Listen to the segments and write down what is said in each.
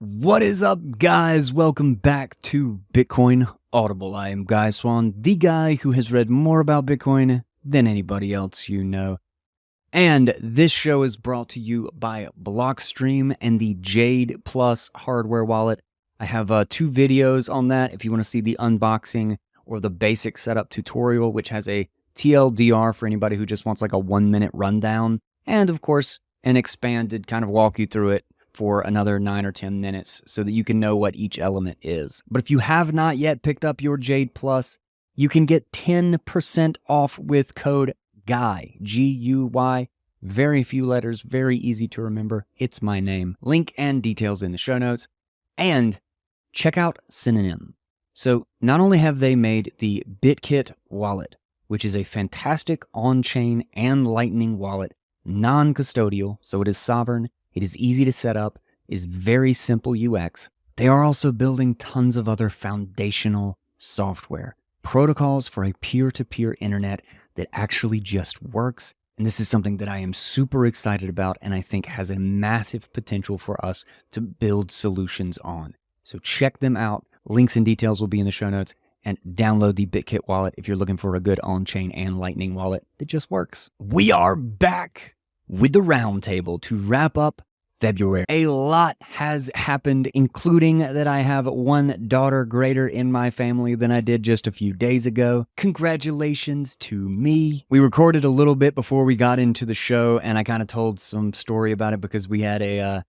What is up, guys? Welcome back to Bitcoin Audible. I am Guy Swan, the guy who has read more about Bitcoin than anybody else you know. And this show is brought to you by Blockstream and the Jade Plus hardware wallet. I have 2 videos on that if you want to see the unboxing or the basic setup tutorial, which has a TLDR for anybody who just wants like a 1-minute rundown. And of course, an expanded kind of walk you through it for another 9 or 10 minutes so that you can know what each element is. But if you have not yet picked up your Jade Plus, you can get 10% off with code GUY, G-U-Y. Very few letters, very easy to remember. It's my name. Link and details in the show notes. And check out Synonym. So not only have they made the BitKit wallet, which is a fantastic on-chain and Lightning wallet, non-custodial, so it is sovereign, it is easy to set up, it is very simple UX. They are also building tons of other foundational software, protocols for a peer-to-peer internet that actually just works. And this is something that I am super excited about and I think has a massive potential for us to build solutions on. So check them out. Links and details will be in the show notes. And download the BitKit wallet if you're looking for a good on-chain and Lightning wallet that just works. We are back with the roundtable to wrap up February. A lot has happened, including that I have one daughter greater in my family than I did just a few days ago. Congratulations to me. We recorded a little bit before we got into the show, and I kind of told some story about it because we had a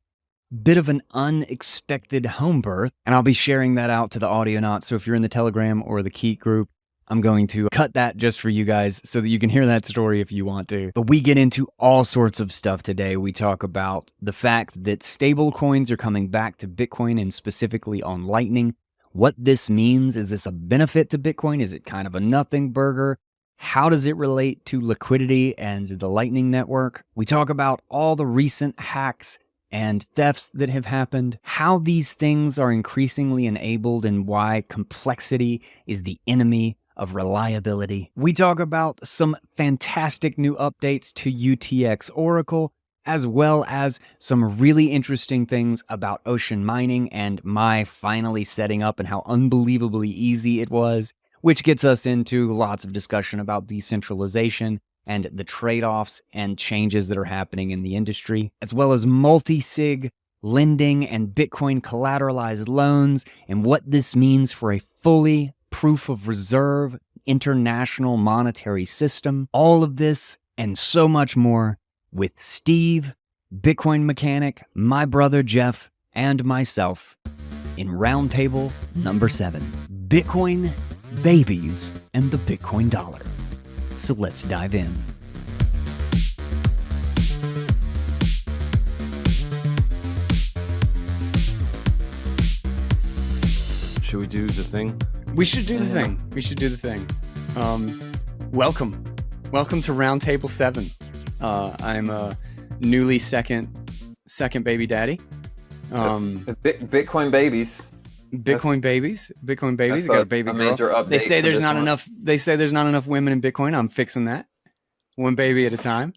bit of an unexpected home birth, and I'll be sharing that out to the Audionauts. So if you're in the Telegram or the Keek group, I'm going to cut that just for you guys so that you can hear that story if you want to. But we get into all sorts of stuff today. We talk about the fact that stablecoins are coming back to Bitcoin and specifically on Lightning. What this means, is this a benefit to Bitcoin? Is it kind of a nothing burger? How does it relate to liquidity and the Lightning network? We talk about all the recent hacks and thefts that have happened, how these things are increasingly enabled and why complexity is the enemy of reliability. We talk about some fantastic new updates to UTX Oracle, as well as some really interesting things about ocean mining and my finally setting up and how unbelievably easy it was, which gets us into lots of discussion about decentralization and the trade-offs and changes that are happening in the industry, as well as multisig lending and Bitcoin collateralized loans and what this means for a fully proof of reserve international monetary system. All of this and so much more with Steve, Bitcoin Mechanic, my brother Jeff, and myself in Roundtable number 7, Bitcoin, Babies, and the Bitcoin Dollar. So let's dive in. Should we do the thing? We should do the thing. We should do the thing. Welcome to Roundtable 7. I'm a newly second baby daddy. Bitcoin babies. Bitcoin babies. I got a baby girl. They say there's not enough. They say there's not enough women in Bitcoin. I'm fixing that. One baby at a time.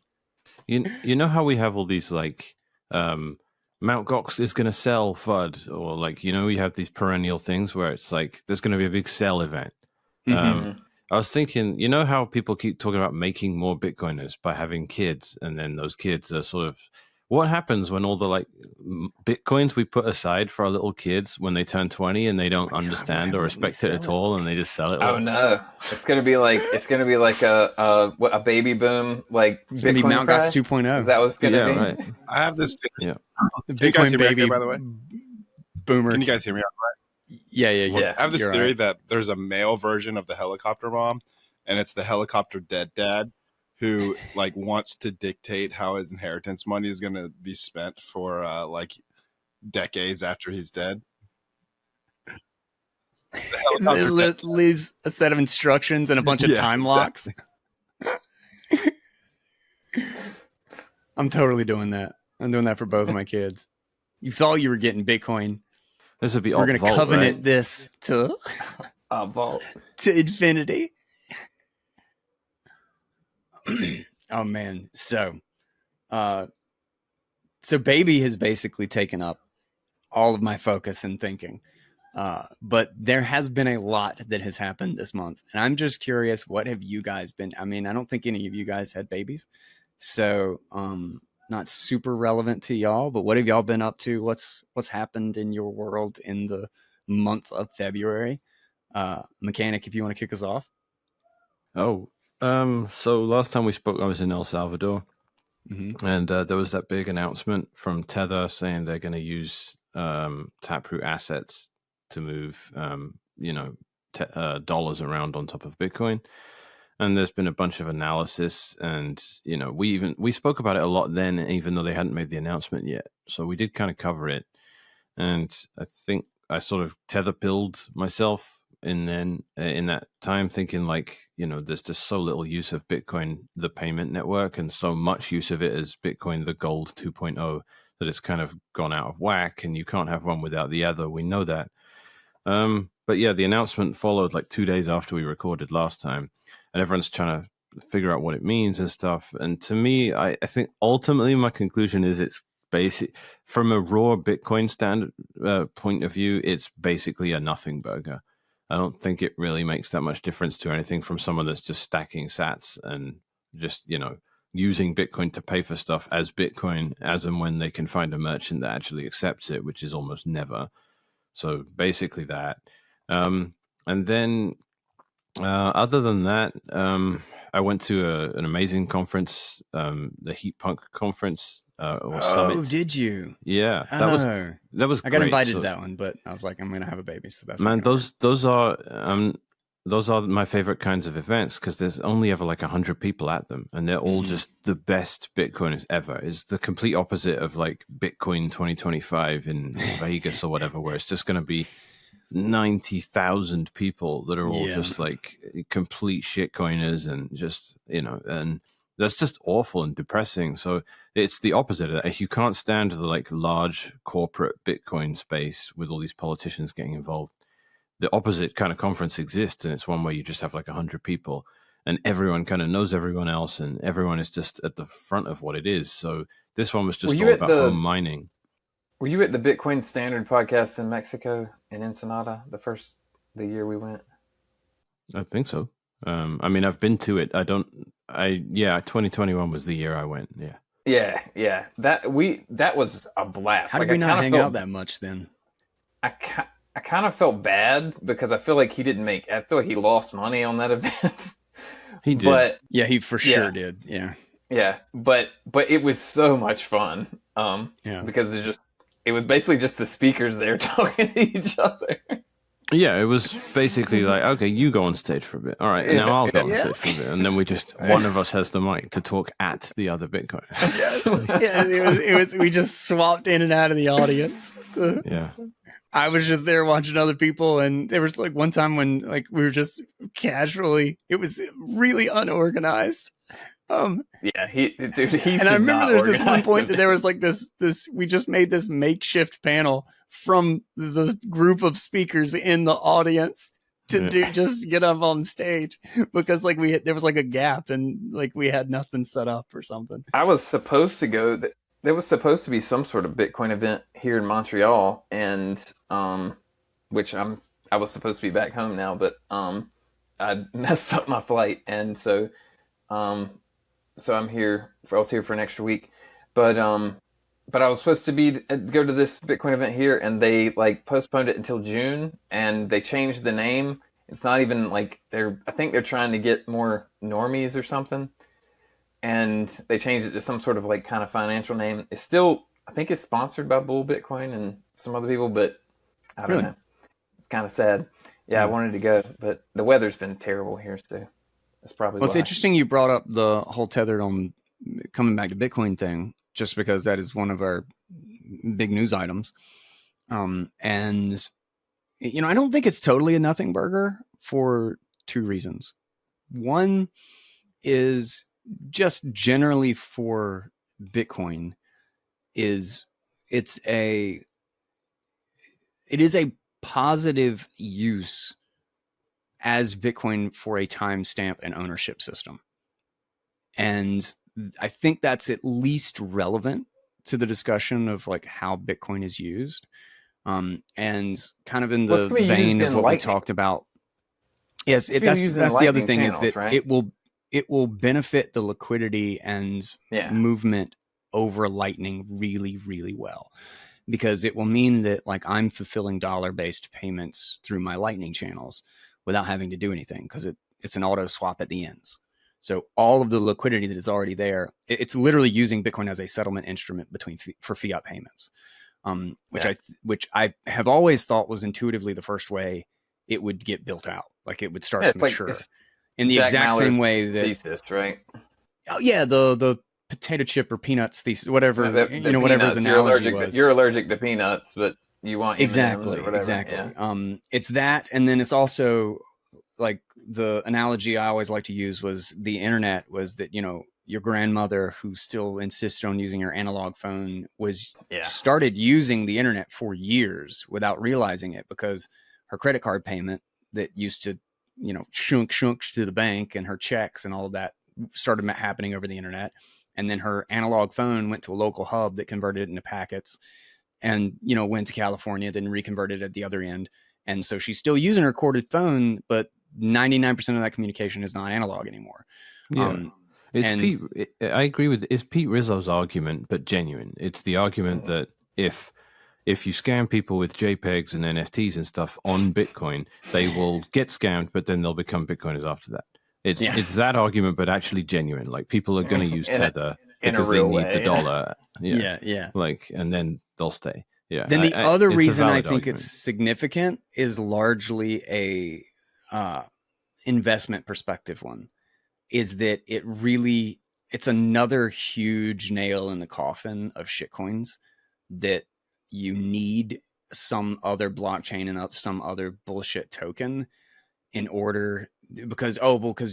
You know how we have all these like Mt. Gox is going to sell FUD, or like, you have these perennial things where it's like there's going to be a big sell event. Mm-hmm. I was thinking, you know how people keep talking about making more Bitcoiners by having kids, and then those kids are sort of, what happens when all the like Bitcoins we put aside for our little kids when they turn 20 and they don't understand or respect it at all, and they just sell it? Oh no, it's gonna be like a baby boom, like it's gonna be Mt. Gox 2.0. Is that what's gonna be? Right. I have this thing. Yeah. The Can you guys Bitcoin hear me baby, okay, by the way? Boomer. Can you guys hear me all right? Yeah. I have this You're theory right. that there's a male version of the helicopter mom, and it's the helicopter dead dad who like wants to dictate how his inheritance money is going to be spent for like decades after he's dead. It leaves a set of instructions and a bunch of time locks. Exactly. I'm totally doing that. I'm doing that for both of my kids. You thought you were getting Bitcoin. This would be We're going to covenant right? this to Vault to infinity. Oh man, so baby has basically taken up all of my focus and thinking. But there has been a lot that has happened this month. And I'm just curious, what have you guys been? I mean, I don't think any of you guys had babies. So not super relevant to y'all, but what have y'all been up to? What's happened in your world in the month of February? Mechanic, if you want to kick us off. Oh, so last time we spoke, I was in El Salvador, and there was that big announcement from Tether saying they're going to use Taproot assets to move, dollars around on top of Bitcoin. And there's been a bunch of analysis, and we spoke about it a lot then, even though they hadn't made the announcement yet. So we did kind of cover it, and I think I sort of tether pilled myself in that time, thinking there's just so little use of Bitcoin, the payment network, and so much use of it as Bitcoin, the gold 2.0, that it's kind of gone out of whack, and you can't have one without the other. We know that. But yeah, the announcement followed like 2 days after we recorded last time, and everyone's trying to figure out what it means and stuff. And to me, I think ultimately my conclusion is it's basic from a raw Bitcoin standard point of view. It's basically a nothing burger. I don't think it really makes that much difference to anything from someone that's just stacking sats and just, using Bitcoin to pay for stuff as Bitcoin as and when they can find a merchant that actually accepts it, which is almost never. So basically that. And then other than that, I went to an amazing conference, the Heat Punk conference or summit. Oh, did you? Yeah, that was. I great. got invited to that one, but I was like, I'm gonna have a baby, so that's man. Those are my favorite kinds of events because there's only ever like 100 people at them, and they're all just the best Bitcoiners ever. It's the complete opposite of like Bitcoin 2025 in Vegas or whatever, where it's just going to be 90,000 people that are all just like complete shitcoiners and just, and that's just awful and depressing. So it's the opposite of that. If you can't stand the like large corporate Bitcoin space with all these politicians getting involved, the opposite kind of conference exists. And it's one where you just have like 100 people and everyone kind of knows everyone else and everyone is just at the front of what it is. So this one was just all about home mining. Were you at the Bitcoin Standard podcast in Mexico, in Ensenada, the year we went? I think so. I mean, I've been to it. 2021 was the year I went. Yeah. Yeah. That was a blast. How did we not hang out that much then? I kind of felt bad because I feel like I feel like he lost money on that event. He did. But yeah, he for sure did. Yeah. Yeah, but it was so much fun. Because it was basically just the speakers there talking to each other. Yeah, it was basically like, okay, you go on stage for a bit. All right, now I'll go on stage for a bit. And then one of us has the mic to talk at the other Bitcoiners. Yes. It was, we just swapped in and out of the audience. Yeah. I was just there watching other people, and there was like one time when like we were just casually, it was really unorganized. And I remember there's this one point that there was like this we just made this makeshift panel from the group of speakers in the audience to just get up on stage because like there was like a gap and like we had nothing set up or something. I was supposed to go. There was supposed to be some sort of Bitcoin event here in Montreal, and which I was supposed to be back home now, but I messed up my flight, and so I'm here. I was here for an extra week, but I was supposed to go to this Bitcoin event here, and they like postponed it until June, and they changed the name. It's not even like I think they're trying to get more normies or something, and they changed it to some sort of like kind of financial name. It's still, I think it's sponsored by Bull Bitcoin and some other people, but I don't know. It's kind of sad. Yeah, I wanted to go, but the weather's been terrible here, so that's probably why. It's interesting you brought up the whole tethered on coming back to Bitcoin thing, just because that is one of our big news items. And, I don't think it's totally a nothing burger for two reasons. One is just generally for Bitcoin it is a positive use as Bitcoin for a timestamp and ownership system. And I think that's at least relevant to the discussion of like how Bitcoin is used. And kind of in Well, it's the gonna be used vein of in what we Lightning. talked about. Yes, It's gonna be used in that's the other Lightning thing is channels, that right? it will benefit the liquidity and Yeah. movement over Lightning really, really well, because it will mean that like I'm fulfilling dollar-based payments through my Lightning channels without having to do anything, because it's an auto swap at the ends. So all of the liquidity that is already there, it's literally using Bitcoin as a settlement instrument for fiat payments, which I have always thought was intuitively the first way it would get built out, like it would start to It's like mature in the Jack exact Maller's same way that thesis, right? oh yeah, the potato chip or peanuts thesis, whatever whatever his Peanuts. analogy was. You're allergic to peanuts, but you want M&Ms Exactly, or whatever. exactly. Yeah. It's that, and then it's also like the analogy I always like to use was the internet was that, your grandmother who still insisted on using her analog phone started using the internet for years without realizing it, because her credit card payment that used to, shunk to the bank, and her checks and all of that started happening over the internet. And then her analog phone went to a local hub that converted it into packets, and went to California, then reconverted at the other end. And so she's still using her corded phone, but 99% of that communication is not analog anymore. Yeah. I agree with it's Pete Rizzo's argument, but genuine. It's the argument that if you scam people with JPEGs and NFTs and stuff on Bitcoin, they will get scammed, but then they'll become Bitcoiners after that. It's that argument, but actually genuine. Like, people are going to use Tether because they need the dollar. Yeah. Like, and then they'll stay. Yeah. Then the other reason I think argument. it's significant is largely a investment perspective one, is that it's another huge nail in the coffin of shitcoins, that you need some other blockchain and some other bullshit token in order, because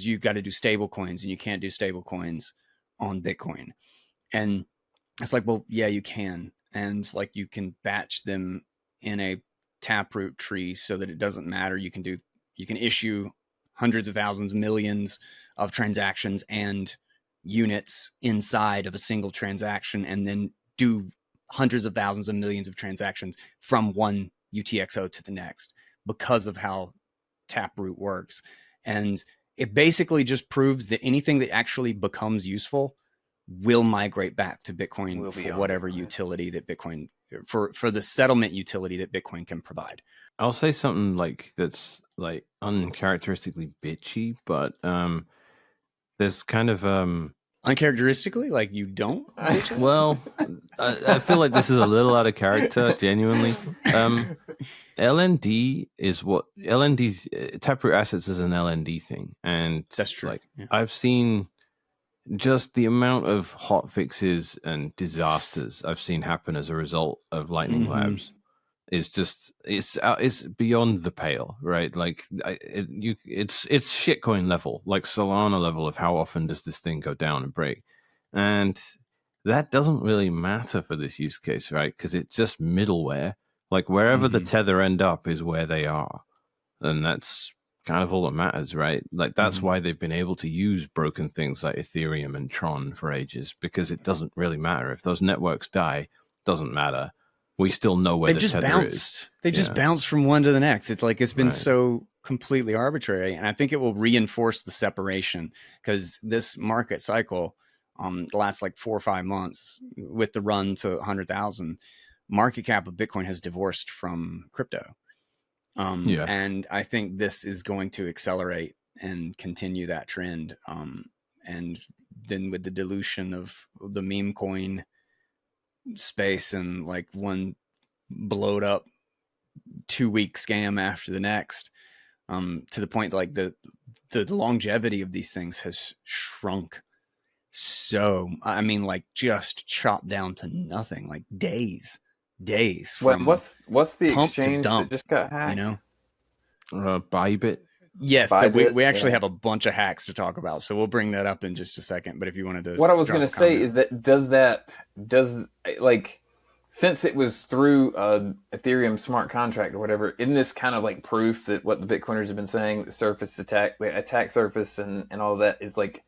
you've got to do stable coins, and you can't do stable coins on Bitcoin. And it's like, well, yeah, you can. And like, you can batch them in a taproot tree so that it doesn't matter. You can issue hundreds of thousands, millions of transactions and units inside of a single transaction, and then do hundreds of thousands and millions of transactions from one UTXO to the next, because of how Taproot works. And it basically just proves that anything that actually becomes useful will migrate back to Bitcoin for whatever utility that Bitcoin, for the settlement utility that Bitcoin can provide. I'll say something like that's like uncharacteristically bitchy, but there's kind of uncharacteristically, like, you don't. Well, I feel like this is a little out of character, genuinely. LND is what LND's Taproot Assets is an LND thing, and that's true. Like, I've seen just the amount of hot fixes and disasters I've seen happen as a result of Lightning Labs is just it's beyond the pale, right? Like, it's shitcoin level, like Solana level of how often does this thing go down and break, and that doesn't really matter for this use case, right? Because it's just middleware. Like, wherever the Tether end up is where they are, and that's kind of all that matters, right? Like, that's why they've been able to use broken things like Ethereum and Tron for ages, because it doesn't really matter if those networks die. Doesn't matter. We still know where the Tether is. They just bounce from one to the next. It's like, it's been so completely arbitrary, and I think it will reinforce the separation, because this market cycle, the last like 4 or 5 months, with the run to 100,000, market cap of Bitcoin has divorced from crypto. And I think this is going to accelerate and continue that trend. And then with the dilution of the meme coin space, and like one blowed up 2-week scam after the next, to the point like the longevity of these things has shrunk. So, I mean, like, just chopped down to nothing, like days from what's the pump to exchange dump, that just got hacked? Bybit. Yes, we actually have a bunch of hacks to talk about, so we'll bring that up in just a second. But if you wanted to, what I was going to say is that does like, since it was through Ethereum smart contract or whatever, isn't this kind of like proof that what the Bitcoiners have been saying, the attack surface and all of that is like,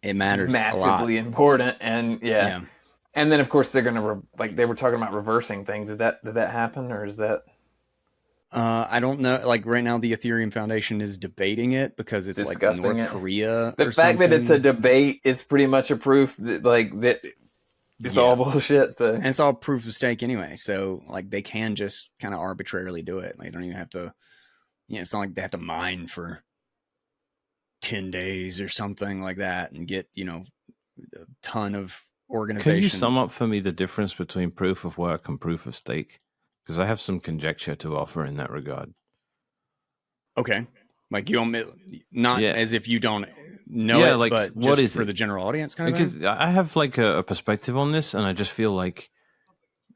it matters massively a lot. important, and And then of course they're gonna like they were talking about reversing things. Did that happen, or is that I don't know. Like right now, the Ethereum Foundation is debating it because it's like discussing North it? Korea The or fact that it's a something. debate is pretty much a proof that like that it's all Yeah. bullshit. So And it's all proof of stake anyway. So like they can just kind of arbitrarily do it. Like, they don't even have to, it's not like they have to mine for 10 days or something like that and get, a ton of organization. Can you sum up for me the difference between proof of work and proof of stake? Because I have some conjecture to offer in that regard. Okay. Like you don't, not Yeah. as if you don't know Yeah, it, like, but what just is for it? the general audience kind of Because I have like a perspective on this, and I just feel like,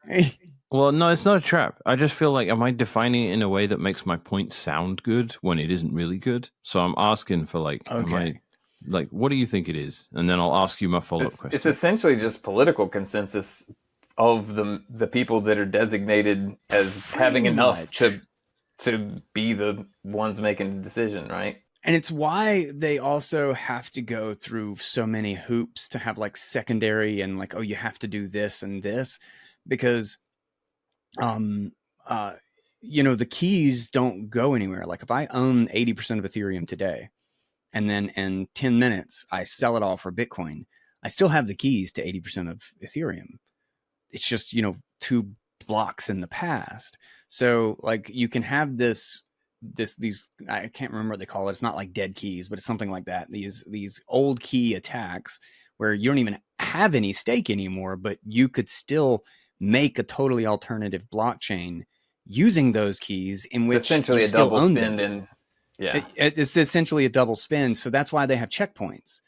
thing. well, no, it's not a trap. I just feel like, am I defining it in a way that makes my point sound good when it isn't really good? So I'm asking for like, am I, Okay. like, what do you think it is? And then I'll ask you my follow-up it's question. essentially just political consensus of the people that are designated as having Pretty enough much. to be the ones making the decision, right? And it's why they also have to go through so many hoops to have like secondary and like, oh, you have to do this and this, because um the keys don't go anywhere. Like if I own 80% of Ethereum today and then in 10 minutes I sell it all for Bitcoin, I still have the keys to 80% of Ethereum. It's just, 2 blocks in the past. So like you can have these, I can't remember what they call it. It's not like dead keys, but it's something like that. These old key attacks where you don't even have any stake anymore, but you could still make a totally alternative blockchain using those keys in It's which essentially you a still double own spend, them. and yeah, It's essentially a double spend. So that's why they have checkpoints,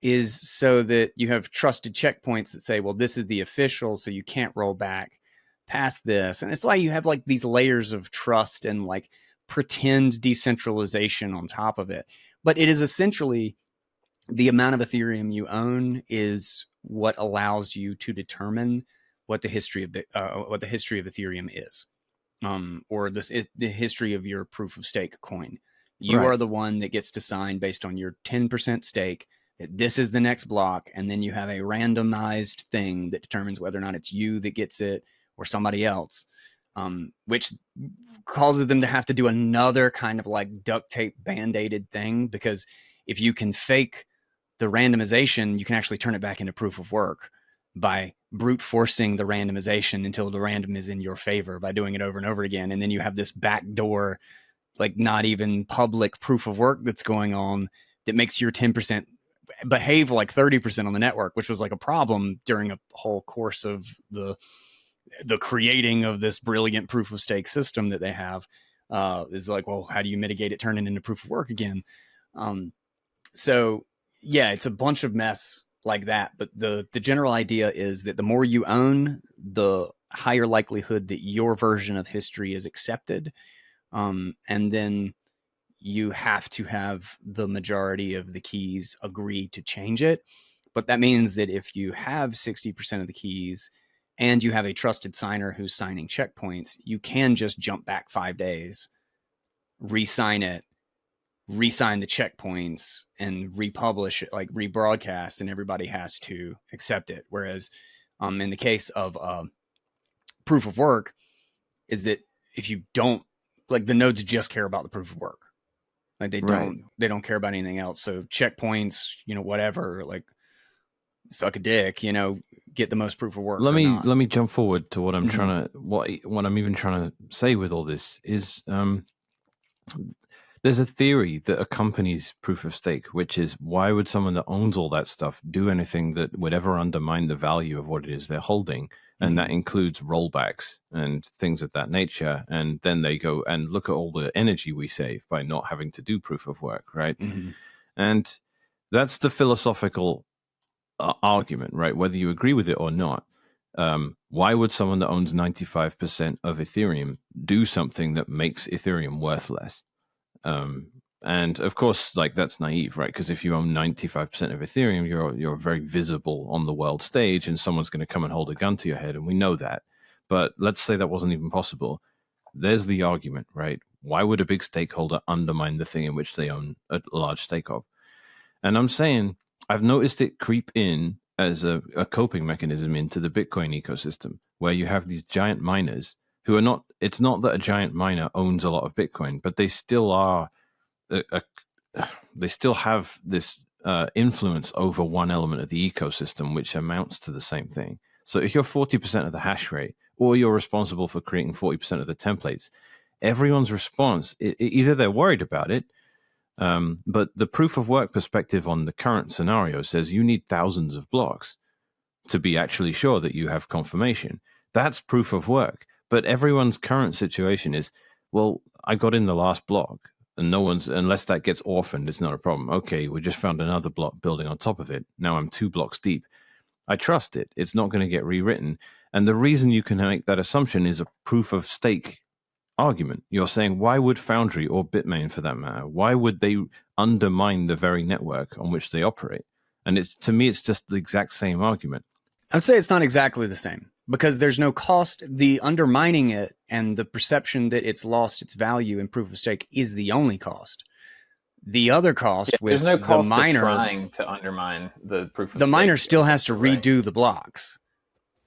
is so that you have trusted checkpoints that say, well, this is the official, so you can't roll back past this. And it's why you have like these layers of trust and like pretend decentralization on top of it. But it is essentially the amount of Ethereum you own is what allows you to determine what the history of Ethereum is, or this is the history of your proof of stake coin. You Right. are the one that gets to sign based on your 10% stake that this is the next block, and then you have a randomized thing that determines whether or not it's you that gets it or somebody else, which causes them to have to do another kind of like duct tape band-aided thing, because if you can fake the randomization, you can actually turn it back into proof of work by brute forcing the randomization until the random is in your favor by doing it over and over again. And then you have this backdoor, like not even public proof of work that's going on that makes your 10% behave like 30% on the network, which was like a problem during a whole course of the creating of this brilliant proof of stake system that they have. Is like, well, how do you mitigate it turning into proof of work again? So yeah, it's a bunch of mess like that. But the general idea is that the more you own, the higher likelihood that your version of history is accepted. And then you have to have the majority of the keys agree to change it. But that means that if you have 60% of the keys and you have a trusted signer who's signing checkpoints, you can just jump back 5 days, re-sign it, re-sign the checkpoints, and republish it, like rebroadcast, and everybody has to accept it. Whereas in the case of proof of work, is that if you don't, like, the nodes just care about the proof of work. Like they don't care about anything else. So checkpoints, whatever, like suck a dick, get the most proof of work. Let or me not. let me jump forward to what I'm Mhm. trying to what I'm even trying to say with all this is there's a theory that accompanies proof of stake, which is, why would someone that owns all that stuff do anything that would ever undermine the value of what it is they're holding? And that includes rollbacks and things of that nature. And then they go and look at all the energy we save by not having to do proof of work, right? Mm-hmm. And that's the philosophical argument, right? Whether you agree with it or not. Why would someone that owns 95% of Ethereum do something that makes Ethereum worth less? And of course, like, that's naive, right? Because if you own 95% of Ethereum, you're very visible on the world stage, and someone's going to come and hold a gun to your head, and we know that. But let's say that wasn't even possible. There's the argument, right? Why would a big stakeholder undermine the thing in which they own a large stake of? And I'm saying, I've noticed it creep in as a coping mechanism into the Bitcoin ecosystem, where you have these giant miners who are not. It's not that a giant miner owns a lot of Bitcoin, but they still are. They still have this influence over one element of the ecosystem, which amounts to the same thing. So if you're 40% of the hash rate, or you're responsible for creating 40% of the templates, everyone's response, either they're worried about it, but the proof of work perspective on the current scenario says you need thousands of blocks to be actually sure that you have confirmation. That's proof of work. But everyone's current situation is, well, I got in the last block, and no one's, unless that gets orphaned, it's not a problem. Okay, we just found another block building on top of it. Now I'm 2 blocks deep. I trust it. It's not going to get rewritten. And the reason you can make that assumption is a proof of stake argument. You're saying, why would Foundry or Bitmain, for that matter, why would they undermine the very network on which they operate? And it's, to me, it's just the exact same argument. I'd say it's not exactly the same, because there's no cost. The undermining it and the perception that it's lost its value in proof of stake is the only cost. The other cost with there's no cost the miner, to trying to undermine the proof of the stake miner still has to right? redo the blocks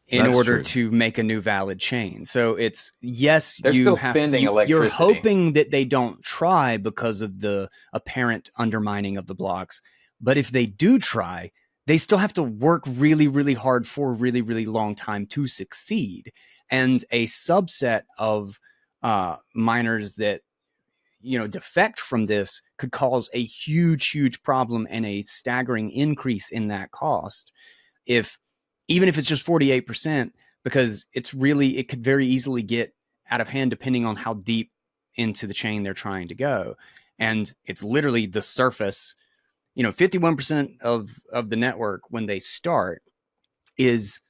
in That's order true. to make a new valid chain. So it's, yes, They're you still have spending you're electricity. hoping that they don't try because of the apparent undermining of the blocks. But if they do try, they still have to work really, really hard for a really, really long time to succeed. And a subset of miners that, defect from this could cause a huge, huge problem and a staggering increase in that cost. Even if it's just 48%, because it could very easily get out of hand depending on how deep into the chain they're trying to go. And it's literally the surface. 51% of the network when they start is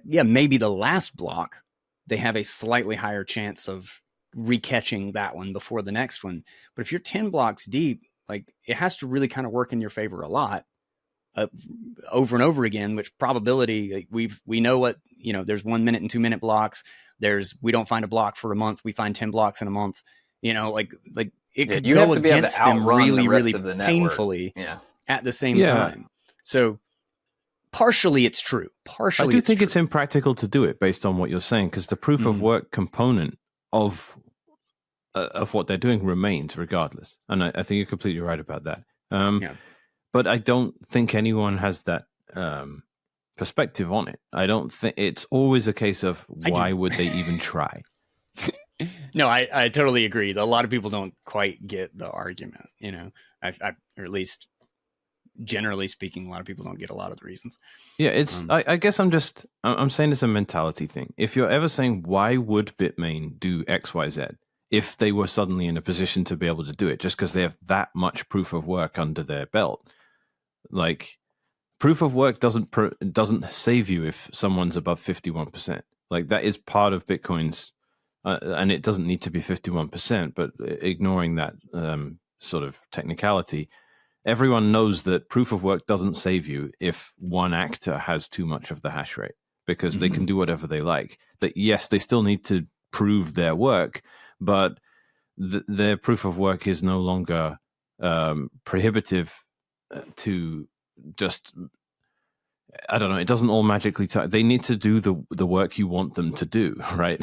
maybe the last block. They have a slightly higher chance of recatching that one before the next one. But if you're 10 blocks deep, it has to really kind of work in your favor a lot, over and over again, which probability we know what, there's 1 minute and 2 minute blocks. We don't find a block for a month. We find 10 blocks in a month, it could go against them really, really painfully at the same time. So partially it's true. Partially I do think it's impractical to do it based on what you're saying, because the proof of work component of what they're doing remains regardless. And I think you're completely right about that. But I don't think anyone has that perspective on it. I don't think it's always a case of why would they even try? No, I totally agree. A lot of people don't quite get the argument, or at least generally speaking, a lot of people don't get a lot of the reasons. Yeah, it's. I guess I'm saying it's a mentality thing. If you're ever saying why would Bitmain do X, Y, Z, if they were suddenly in a position to be able to do it, just because they have that much proof of work under their belt, proof of work doesn't save you if someone's above 51%. That is part of Bitcoin's, and it doesn't need to be 51%. But ignoring that sort of technicality, everyone knows that proof of work doesn't save you if one actor has too much of the hash rate, because they can do whatever they like. That yes, they still need to prove their work, but their proof of work is no longer prohibitive to just, I don't know, it doesn't all magically they need to do the work you want them to do, right?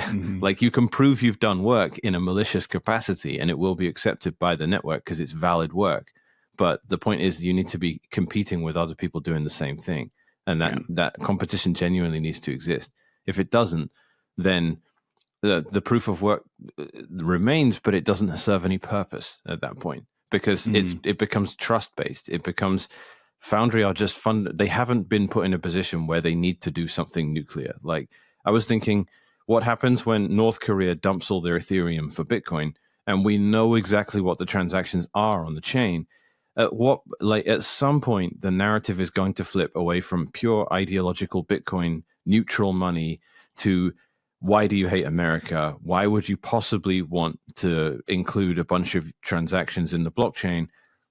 You can prove you've done work in a malicious capacity and it will be accepted by the network because it's valid work. But the point is you need to be competing with other people doing the same thing. And that competition genuinely needs to exist. If it doesn't, then the proof of work remains, but it doesn't serve any purpose at that point, because it becomes trust-based. It becomes Foundry are just they haven't been put in a position where they need to do something nuclear. I was thinking, what happens when North Korea dumps all their Ethereum for Bitcoin and we know exactly what the transactions are on the chain? At some point, the narrative is going to flip away from pure ideological Bitcoin neutral money to, why do you hate America? Why would you possibly want to include a bunch of transactions in the blockchain?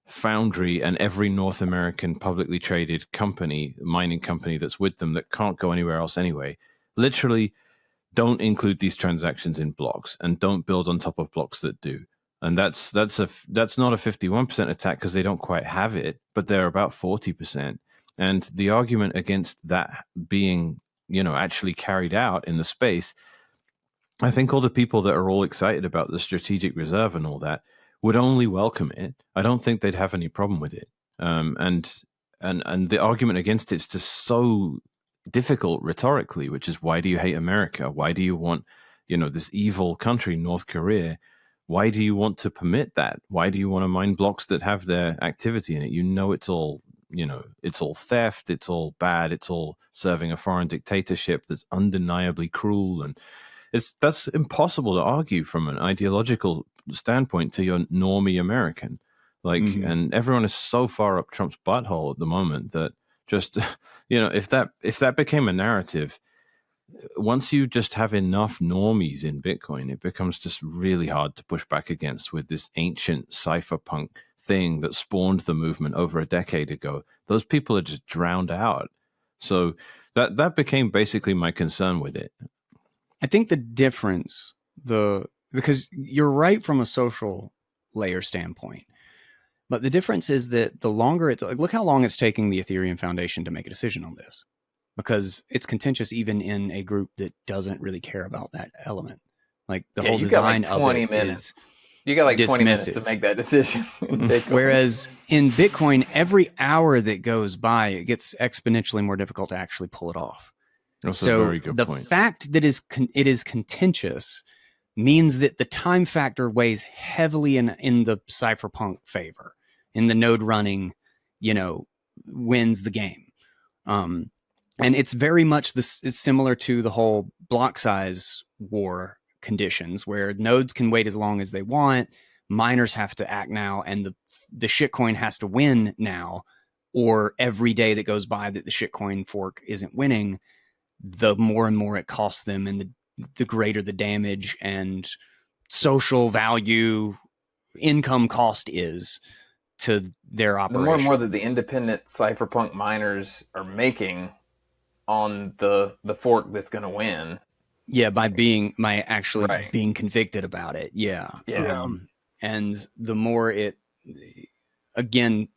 Foundry and every North American publicly traded mining company that's with them that can't go anywhere else anyway, literally don't include these transactions in blocks and don't build on top of blocks that do. And that's not a 51% attack because they don't quite have it, but they're about 40%. And the argument against that being, actually carried out in the space, I think all the people that are all excited about the strategic reserve and all that would only welcome it. I don't think they'd have any problem with it. And the argument against it's just so difficult rhetorically, which is, why do you hate America? Why do you want, this evil country, North Korea? Why do you want to permit that? Why do you want to mine blocks that have their activity in it? It's all, it's all theft. It's all bad. It's all serving a foreign dictatorship that's undeniably cruel. And that's impossible to argue from an ideological standpoint to your normie American. And everyone is so far up Trump's butthole at the moment that just, if that became a narrative, once you just have enough normies in Bitcoin, it becomes just really hard to push back against with this ancient cypherpunk thing that spawned the movement over a decade ago. Those people are just drowned out. So that became basically my concern with it. I think the difference, because you're right from a social layer standpoint, but the difference is that the longer look how long it's taking the Ethereum Foundation to make a decision on this, because it's contentious even in a group that doesn't really care about that element. Like the whole design of it is you got like 20 minutes dismissive to make that decision. Whereas in Bitcoin, every hour that goes by, it gets exponentially more difficult to actually pull it off. That's so a very good point. The fact that it is contentious means that the time factor weighs heavily in the cypherpunk favor. In the node running, wins the game. And it's very much it's similar to the whole block size war conditions, where nodes can wait as long as they want, miners have to act now, and the shitcoin has to win now, or every day that goes by that the shitcoin fork isn't winning, the more and more it costs them, and the greater the damage and social value income cost is to their operation. The more and more that the independent cypherpunk miners are making on the fork that's going to win. Yeah, by actually being convicted about it. Yeah. Yeah. And the more again,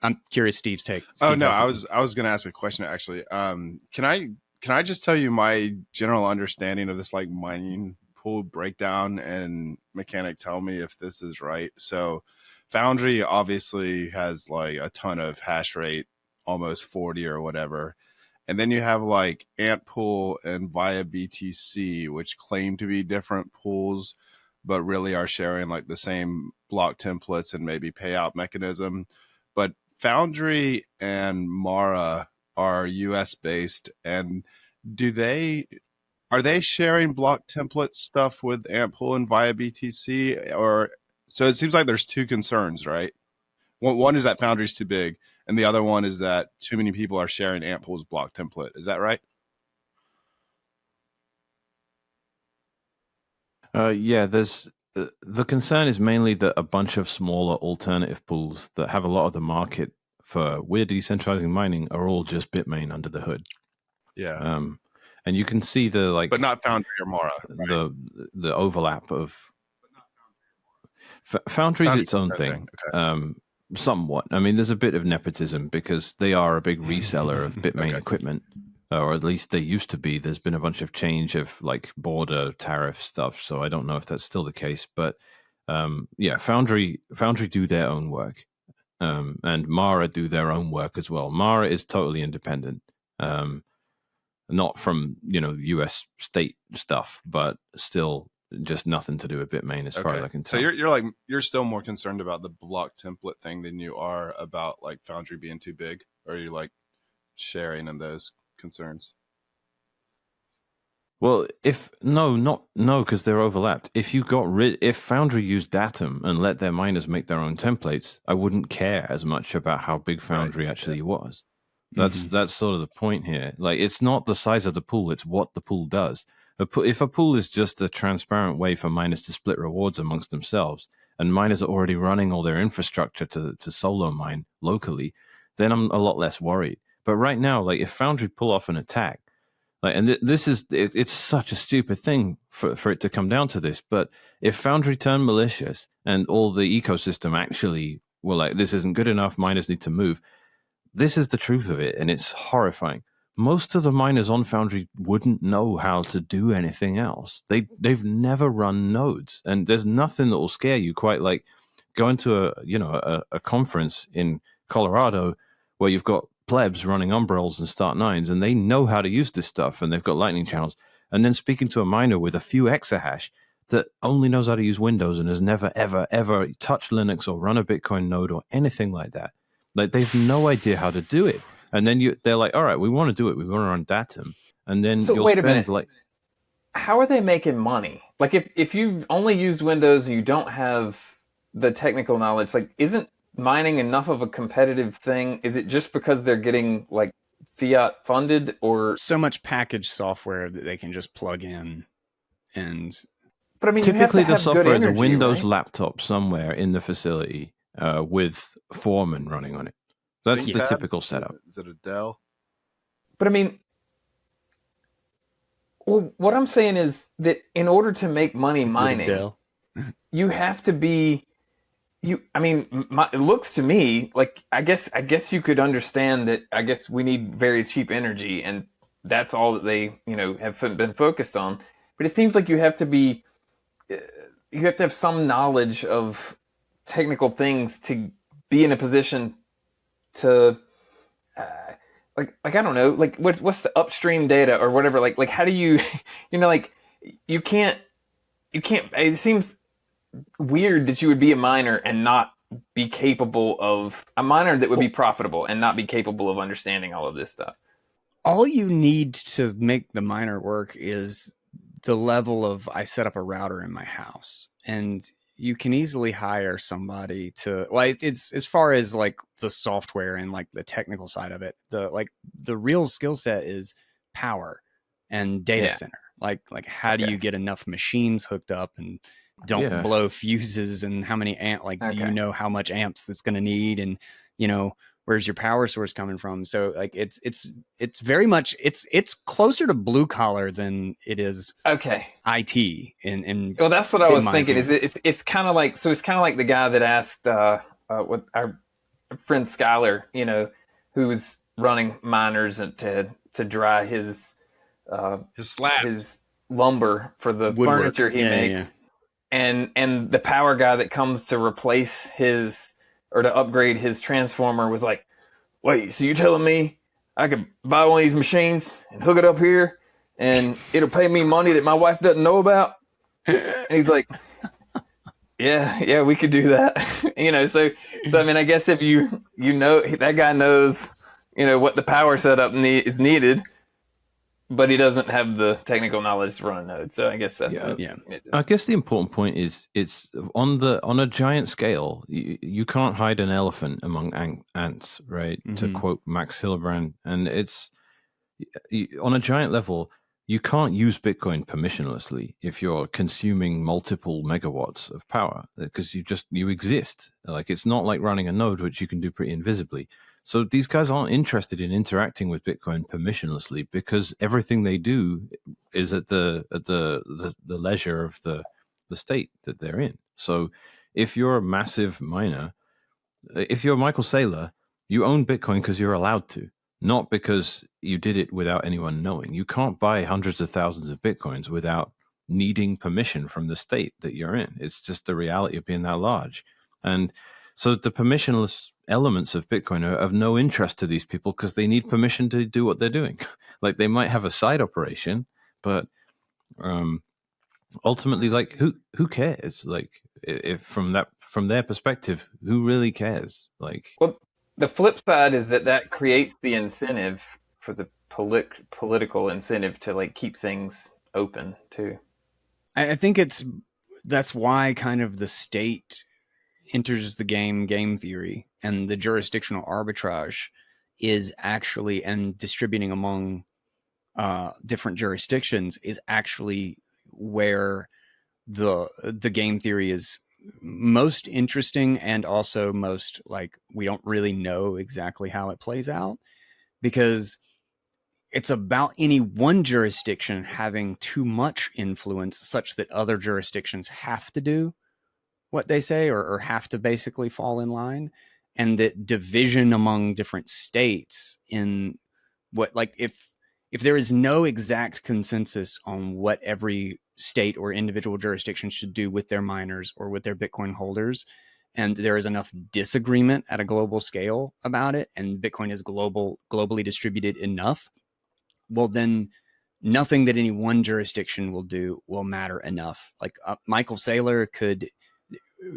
I'm curious Steve's take. I was going to ask a question actually. Can I just tell you my general understanding of this like mining pool breakdown and mechanic? Tell me if this is right. So Foundry obviously has like a ton of hash rate, almost 40 or whatever. And then you have like Ant Pool and Via BTC, which claim to be different pools, but really are sharing like the same block templates and maybe payout mechanism. But Foundry and Mara are US based, and are they sharing block template stuff with Ant Pool and Via BTC? Or so it seems like there's two concerns, right? One is that Foundry's too big, and the other one is that too many people are sharing Ant Pool's block template. Is that right? Yeah, there's the concern is mainly that a bunch of smaller alternative pools that have a lot of the market for weird decentralizing mining are all just Bitmain under the hood. Yeah. And you can see but not Foundry or Mara, right? the overlap of Foundry's its own thing. Okay. Somewhat. I mean, there's a bit of nepotism because they are a big reseller of Bitmain equipment, or at least they used to be. There's been a bunch of change of like border tariff stuff, so I don't know if that's still the case. But yeah, Foundry do their own work, and Mara do their own work as well. Mara is totally independent, not from U.S. state stuff, but still just nothing to do with Bitmain as far as I can tell. So you're still more concerned about the block template thing than you are about like Foundry being too big, or are you like sharing in those concerns? Well, because they're overlapped. If Foundry used Datum and let their miners make their own templates, I wouldn't care as much about how big Foundry actually was. That's sort of the point here. Like, it's not the size of the pool; it's what the pool does. If a pool is just a transparent way for miners to split rewards amongst themselves, and miners are already running all their infrastructure to solo mine locally, then I'm a lot less worried. But right now, like if Foundry pull off an attack, like, and it's such a stupid thing for it to come down to this. But if Foundry turned malicious and all the ecosystem actually were like, this isn't good enough, miners need to move, this is the truth of it, and it's horrifying. Most of the miners on Foundry wouldn't know how to do anything else. They've never run nodes, and there's nothing that will scare you quite like going to a conference in Colorado where you've got plebs running umbrellas and start nines, and they know how to use this stuff, and they've got lightning channels, and then speaking to a miner with a few exahash that only knows how to use Windows and has never ever ever touched Linux or run a Bitcoin node or anything like that. Like, they've no idea how to do it. And then they're like, all right, we want to do it. We want to run datum. And then So you'll wait a spend minute. like, How are they making money? Like, if you've only used Windows and you don't have the technical knowledge, like, isn't mining enough of a competitive thing? Is it just because they're getting like fiat funded, or So much packaged software that they can just plug in, and but I mean, typically you the have to have software good is a energy, Windows right? laptop somewhere in the facility with Foreman running on it. That's the ThinkPad? typical setup. Is it a Dell? But I mean, well, what I'm saying is that in order to make money mining, Dell. you have to be I mean, it looks to me like I guess you could understand that. I guess we need very cheap energy, and that's all that they have been focused on. But it seems like you have to have some knowledge of technical things to be in a position to like I don't know, like what's the upstream data or whatever, like how do you like you can't it seems weird that you would be a miner and not be capable of a miner that would be profitable and not be capable of understanding all of this stuff. All you need to make the miner work is the level of I set up a router in my house, and you can easily hire somebody to, well, it's as far as like the software and like the technical side of it, the real skill set is power and data Yeah. center. Like how do Okay. you get enough machines hooked up and don't Yeah. blow fuses, and how many do you Okay. know how much amps that's going to need, and where's your power source coming from? So like it's very much it's closer to blue collar than it is Okay. IT. In Well, that's what I in was my thinking. opinion. It's kind of like, so it's kind of like the guy that asked what our friend Skylar, who's running miners to dry his slabs. his lumber for the Woodwork. furniture he Yeah, makes. yeah. And the power guy that comes to replace his or to upgrade his transformer was like, wait, so you're telling me I could buy one of these machines and hook it up here and it'll pay me money that my wife doesn't know about? And he's like, yeah, we could do that. So I mean, I guess if you know that guy knows, what the power setup is needed, but he doesn't have the technical knowledge to run a node. So I guess that's Yeah. I guess the important point is it's on a giant scale. You can't hide an elephant among ants, right? To Mhm. quote Max Hillenbrand, and it's on a giant level. You can't use Bitcoin permissionlessly if you're consuming multiple megawatts of power, because you exist. Like, it's not like running a node, which you can do pretty invisibly. So these guys aren't interested in interacting with Bitcoin permissionlessly, because everything they do is at the leisure of the state that they're in. So if you're a massive miner, if you're Michael Saylor, you own Bitcoin because you're allowed to, not because you did it without anyone knowing. You can't buy hundreds of thousands of Bitcoins without needing permission from the state that you're in. It's just the reality of being that large. And so the permissionless elements of Bitcoin are of no interest to these people because they need permission to do what they're doing. Like, they might have a side operation, but ultimately, like, who cares? Like, if from their perspective, who really cares? Like, Well, the flip side is that creates the incentive for the political incentive to like keep things open too. I think that's why kind of the state enters the game theory, and the jurisdictional arbitrage is actually, and distributing among different jurisdictions is actually where the game theory is most interesting, and also most, like, we don't really know exactly how it plays out, because it's about any one jurisdiction having too much influence such that other jurisdictions have to do what they say, or have to basically fall in line. and that division among different states in what, like, if there is no exact consensus on what every state or individual jurisdiction should do with their miners or with their Bitcoin holders, and there is enough disagreement at a global scale about it, and Bitcoin is globally distributed enough, well, then nothing that any one jurisdiction will do will matter enough. Like Michael Saylor could,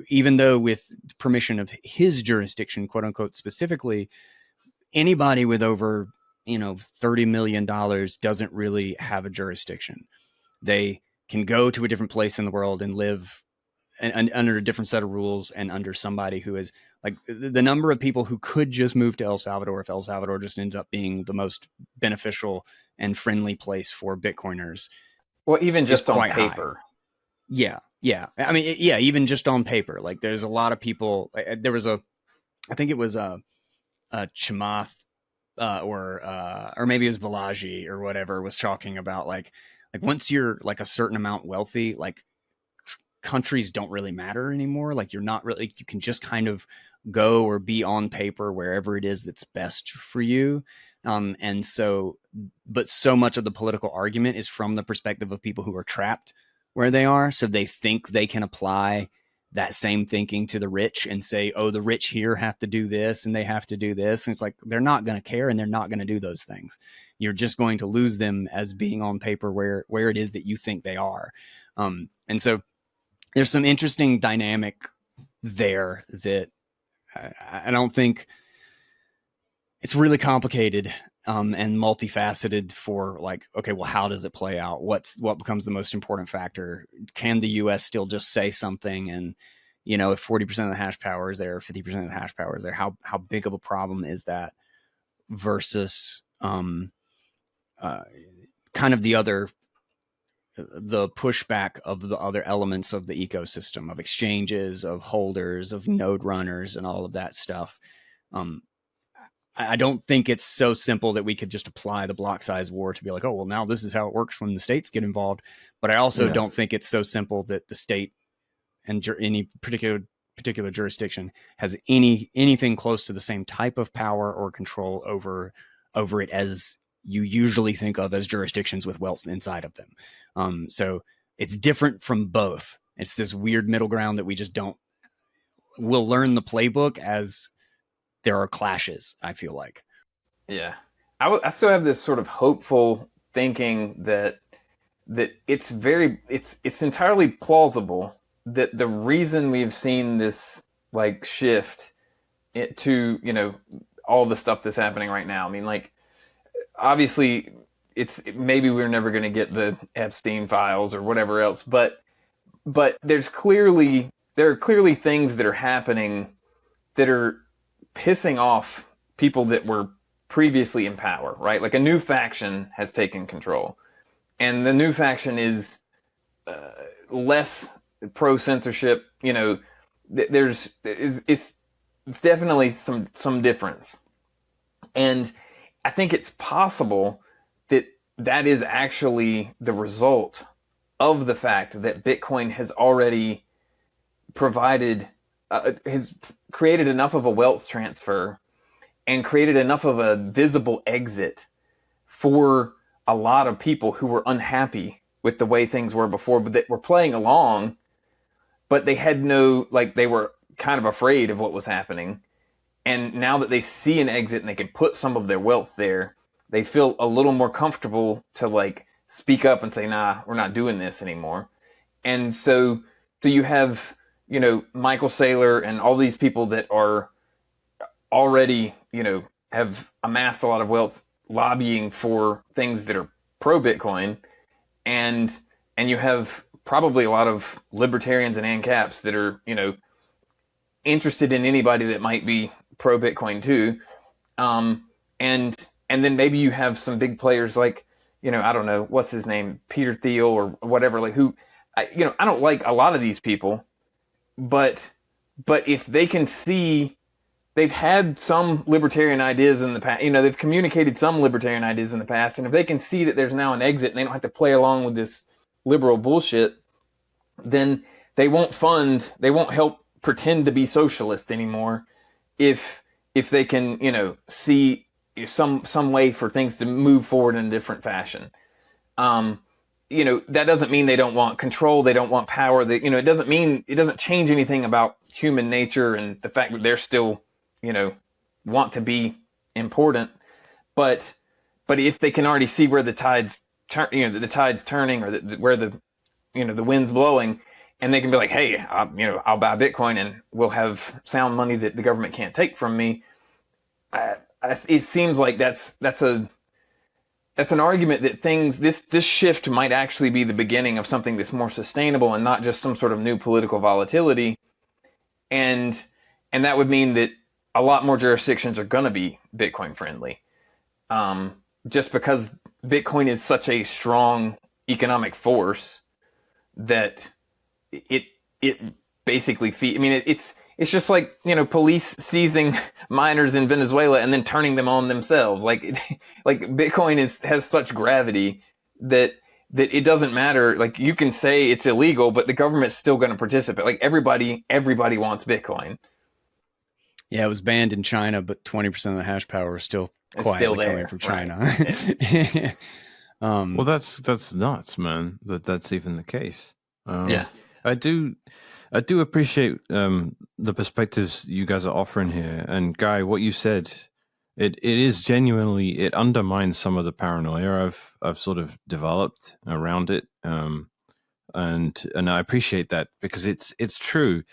even though with permission of his jurisdiction, quote unquote, specifically, anybody with over, $30 million doesn't really have a jurisdiction. They can go to a different place in the world and live and under a different set of rules and under somebody who is, like, the number of people who could just move to El Salvador if El Salvador just ended up being the most beneficial and friendly place for Bitcoiners. Well, even just on quite paper. High. Yeah. I mean, yeah, even just on paper. Like, there's a lot of people. There was I think it was a Chamath, or maybe it was Balaji or whatever, was talking about like once you're like a certain amount wealthy, like, countries don't really matter anymore. Like, you're not really, you can just kind of go or be on paper wherever it is that's best for you. And so, but so much of the political argument is from the perspective of people who are trapped where they are. So they think they can apply that same thinking to the rich and say, oh, the rich here have to do this and they have to do this. And it's like, they're not going to care and they're not going to do those things. You're just going to lose them as being on paper where it is that you think they are. And so there's some interesting dynamic there that I don't think, it's really complicated and multifaceted for, like, okay, well, how does it play out? What becomes the most important factor? Can the US still just say something? And, if 40% of the hash power is there, 50% of the hash power is there, how big of a problem is that versus kind of the pushback of the other elements of the ecosystem, of exchanges, of holders, of node runners, and all of that stuff. I don't think it's so simple that we could just apply the block size war to be like, oh, well, now this is how it works when the states get involved. But I also don't think it's so simple that the state and any particular jurisdiction has anything close to the same type of power or control over it as you usually think of as jurisdictions with wealth inside of them. So it's different from both. It's this weird middle ground that we just we'll learn the playbook as there are clashes, I feel like. Yeah. I still have this sort of hopeful thinking that it's entirely plausible that the reason we've seen this, like, shift to, all the stuff that's happening right now. I mean, like, obviously maybe we're never going to get the Epstein files or whatever else, but there are clearly things that are happening that are pissing off people that were previously in power, right? Like, a new faction has taken control, and the new faction is less pro censorship. It's definitely some difference, and I think it's possible that is actually the result of the fact that Bitcoin has already has created enough of a wealth transfer and created enough of a visible exit for a lot of people who were unhappy with the way things were before, but that were playing along, but they had they were kind of afraid of what was happening. And now that they see an exit and they can put some of their wealth there, they feel a little more comfortable to, like, speak up and say, nah, we're not doing this anymore. And so you have, Michael Saylor and all these people that are already, have amassed a lot of wealth lobbying for things that are pro Bitcoin. And you have probably a lot of libertarians and ANCAPs that are, interested in anybody that might be pro Bitcoin too. And then maybe you have some big players like, I don't know, what's his name, Peter Thiel or whatever, like, who, I don't like a lot of these people, but if they can see, they've had some libertarian ideas in the past, they've communicated some libertarian ideas in the past, and if they can see that there's now an exit and they don't have to play along with this liberal bullshit, then they won't help pretend to be socialist anymore. if they can, see some way for things to move forward in a different fashion. That doesn't mean they don't want control, they don't want power. It doesn't change anything about human nature and the fact that they're still, want to be important. But if they can already see where the tide's the tide's turning, or where the wind's blowing, and they can be like, hey, I'll buy Bitcoin and we'll have sound money that the government can't take from me. It seems like that's an argument that this shift might actually be the beginning of something that's more sustainable and not just some sort of new political volatility. And that would mean that a lot more jurisdictions are going to be Bitcoin friendly. Just because Bitcoin is such a strong economic force that it basically it's just like, police seizing miners in Venezuela and then turning them on themselves. Like Bitcoin has such gravity that it doesn't matter. Like, you can say it's illegal, but the government's still going to participate. Like, everybody wants Bitcoin. Yeah, it was banned in China, but 20% of the hash power is still quietly coming from China. Right. Well, that's nuts, man. That's even the case. Yeah, I do appreciate the perspectives you guys are offering here. And Guy, what you said, it is genuinely, it undermines some of the paranoia I've sort of developed around it. And I appreciate that, because it's true.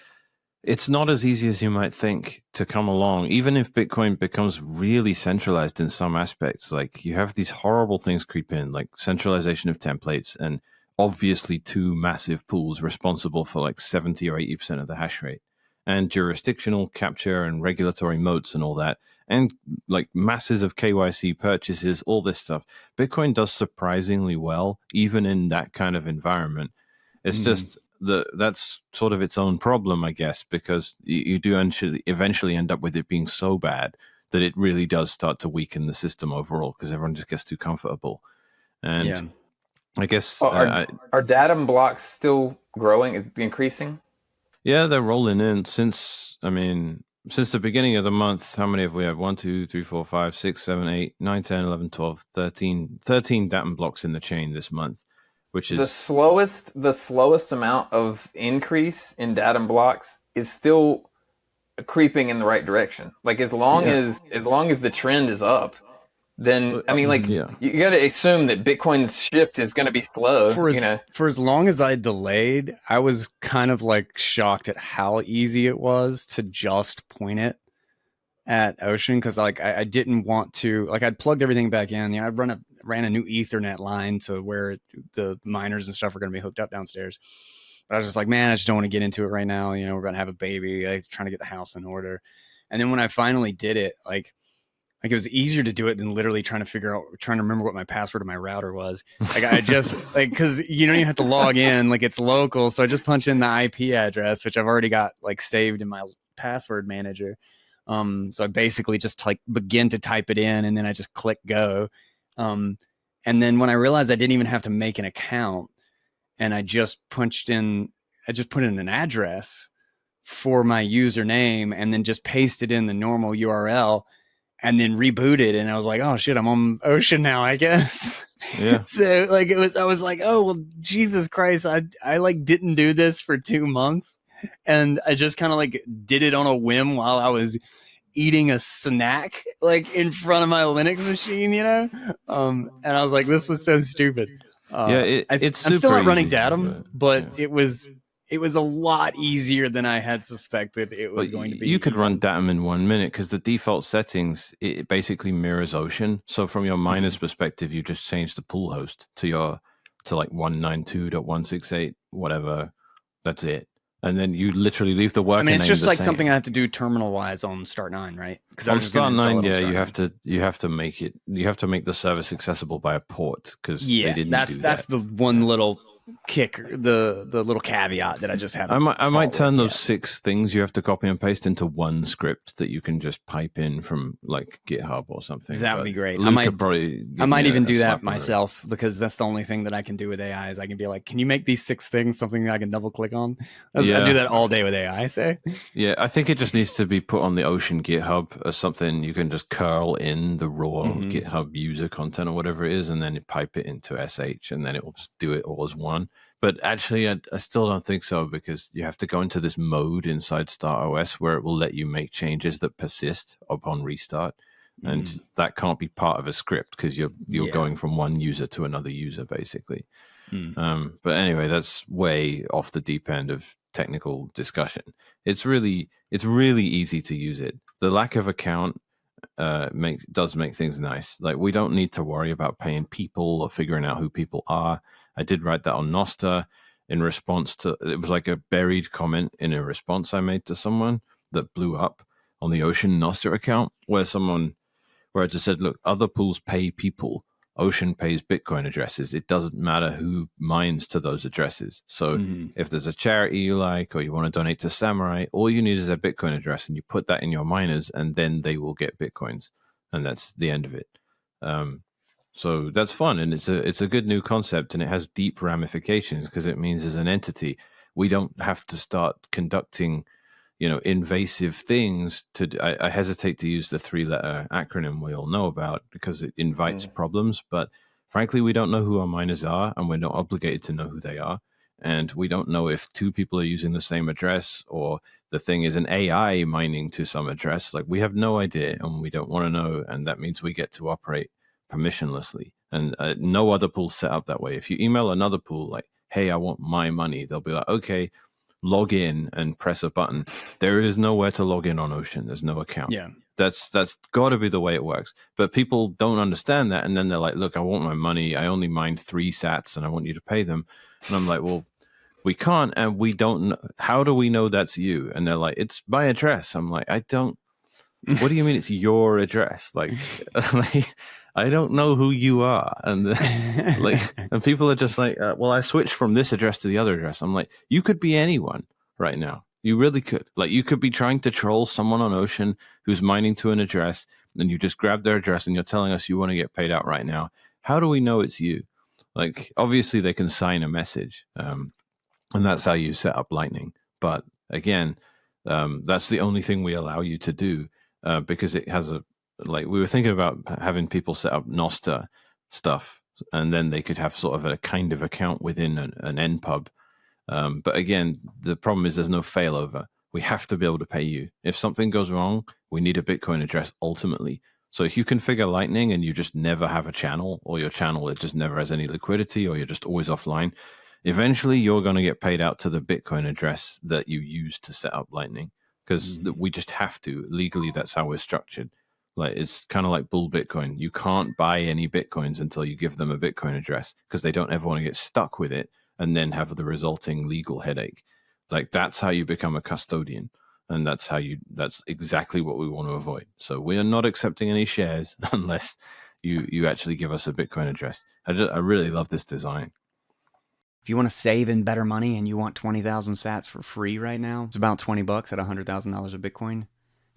It's not as easy as you might think to come along, even if Bitcoin becomes really centralized in some aspects. Like, you have these horrible things creep in, like centralization of templates, and obviously two massive pools responsible for like 70 or 80% of the hash rate, and jurisdictional capture and regulatory moats and all that, and like masses of KYC purchases, all this stuff. Bitcoin does surprisingly well, even in that kind of environment. It's just that's sort of its own problem, I guess, because you do eventually end up with it being so bad that it really does start to weaken the system overall, because everyone just gets too comfortable. And I guess are datum blocks still growing? Is it increasing? Yeah, they're rolling in since the beginning of the month. How many have we had? 1, 2, 3, 4, 5, 6, 7, 8, 9, 10, 11, 12, 13 datum blocks in the chain this month, which is the slowest amount of increase in datum blocks is still creeping in the right direction. Like, as long as the trend is up, then you got to assume that Bitcoin's shift is going to be slow. For as long as I delayed, I was kind of like shocked at how easy it was to just point it at Ocean, because like I didn't want to, like, I'd plugged everything back in. I ran a new Ethernet line to where the miners and stuff are going to be hooked up downstairs. But I was just like, man, I just don't want to get into it right now. We're going to have a baby. I'm trying to get the house in order. And then when I finally did it, like it was easier to do it than literally trying to remember what my password to my router was. Like, I just because you have to log in, like, it's local. So I just punch in the IP address, which I've already got like saved in my password manager. So I basically just like begin to type it in, and then I just click go. And then when I realized I didn't even have to make an account, and I just put in an address for my username, and then just pasted in the normal URL, and then rebooted, and I was like, oh shit, I'm on Ocean now, I guess. Yeah. So like I was like, oh well, Jesus Christ, I like didn't do this for 2 months, and I just kind of like did it on a whim while I was eating a snack like in front of my Linux machine, and I was like, this was so stupid. I'm still not running datum, but it was a lot easier than I had suspected it was going to be. You could run datum in 1 minute, because the default settings, it basically mirrors Ocean. So from your miner's perspective, you just change the pool host to like 192.168 whatever. That's it. And then you literally leave the worker name. It's just like something I have to do terminal wise on Start9, right? Because on Start9, you have to make it. You have to make the service accessible by a port, because they didn't do that. That's the one little kick, the little caveat that I just had. I might turn those yet. 6 things you have to copy and paste into one script that you can just pipe in from like GitHub or something. That would be great. Luke could probably I might even do slap that myself, because that's the only thing that I can do with AI is I can be like, can you make these 6 things something that I can double click on? I do that all day with AI, say. Yeah, I think it just needs to be put on the Ocean GitHub as something you can just curl in the raw GitHub user content or whatever it is, and then you pipe it into SH, and then it will just do it all as one. But actually, I still don't think so, because you have to go into this mode inside StartOS where it will let you make changes that persist upon restart. And that can't be part of a script, because you're going from one user to another user, basically. But anyway, that's way off the deep end of technical discussion. It's really easy to use it. The lack of account does make things nice. Like, we don't need to worry about paying people or figuring out who people are. I did write that on Nostr in response to, it was like a buried comment in a response I made to someone that blew up on the Ocean Nostr account, where I just said, look, other pools pay people. Ocean pays Bitcoin addresses. It doesn't matter who mines to those addresses. So if there's a charity you like, or you want to donate to Samurai, all you need is a Bitcoin address, and you put that in your miners, and then they will get Bitcoins. And that's the end of it. So that's fun. And it's a good new concept, and it has deep ramifications, because it means as an entity, we don't have to start conducting invasive things I hesitate to use the 3-letter acronym we all know about, because it invites problems. But frankly, we don't know who our miners are, and we're not obligated to know who they are. And we don't know if 2 people are using the same address, or the thing is an AI mining to some address. Like, we have no idea, and we don't want to know. And that means we get to operate permissionlessly. And no other pool's set up that way. If you email another pool like, hey, I want my money, they'll be like, okay, log in and press a button. There is nowhere to log in on Ocean. There's no account. Yeah. That's got to be the way it works. But people don't understand that, and then they're like, look, I want my money. I only mined 3 sats, and I want you to pay them. And I'm like, well, we can't, and we don't know. How do we know that's you? And they're like, it's my address. I'm like, I don't. What do you mean it's your address? Like, I don't know who you are. And and people are just like, well, I switched from this address to the other address. I'm like, you could be anyone right now. You really could. Like, you could be trying to troll someone on Ocean who's mining to an address, and you just grab their address, and you're telling us you want to get paid out right now. How do we know it's you? Like, obviously they can sign a message, and that's how you set up Lightning. But again, that's the only thing we allow you to do, because it has we were thinking about having people set up Nostr stuff, and then they could have sort of a kind of account within an npub. But again, the problem is there's no failover. We have to be able to pay you. If something goes wrong, we need a Bitcoin address ultimately. So if you configure Lightning and you just never have a channel, or your channel, it just never has any liquidity, or you're just always offline, eventually you're going to get paid out to the Bitcoin address that you used to set up Lightning, because we just have to. Legally, that's how we're structured. Like, it's kind of like bull Bitcoin. You can't buy any Bitcoins until you give them a Bitcoin address, because they don't ever want to get stuck with it and then have the resulting legal headache. Like, that's how you become a custodian. And that's exactly what we want to avoid. So we are not accepting any shares unless you actually give us a Bitcoin address. I really love this design. If you want to save in better money and you want 20,000 sats for free right now, it's about $20 at $100,000 of Bitcoin.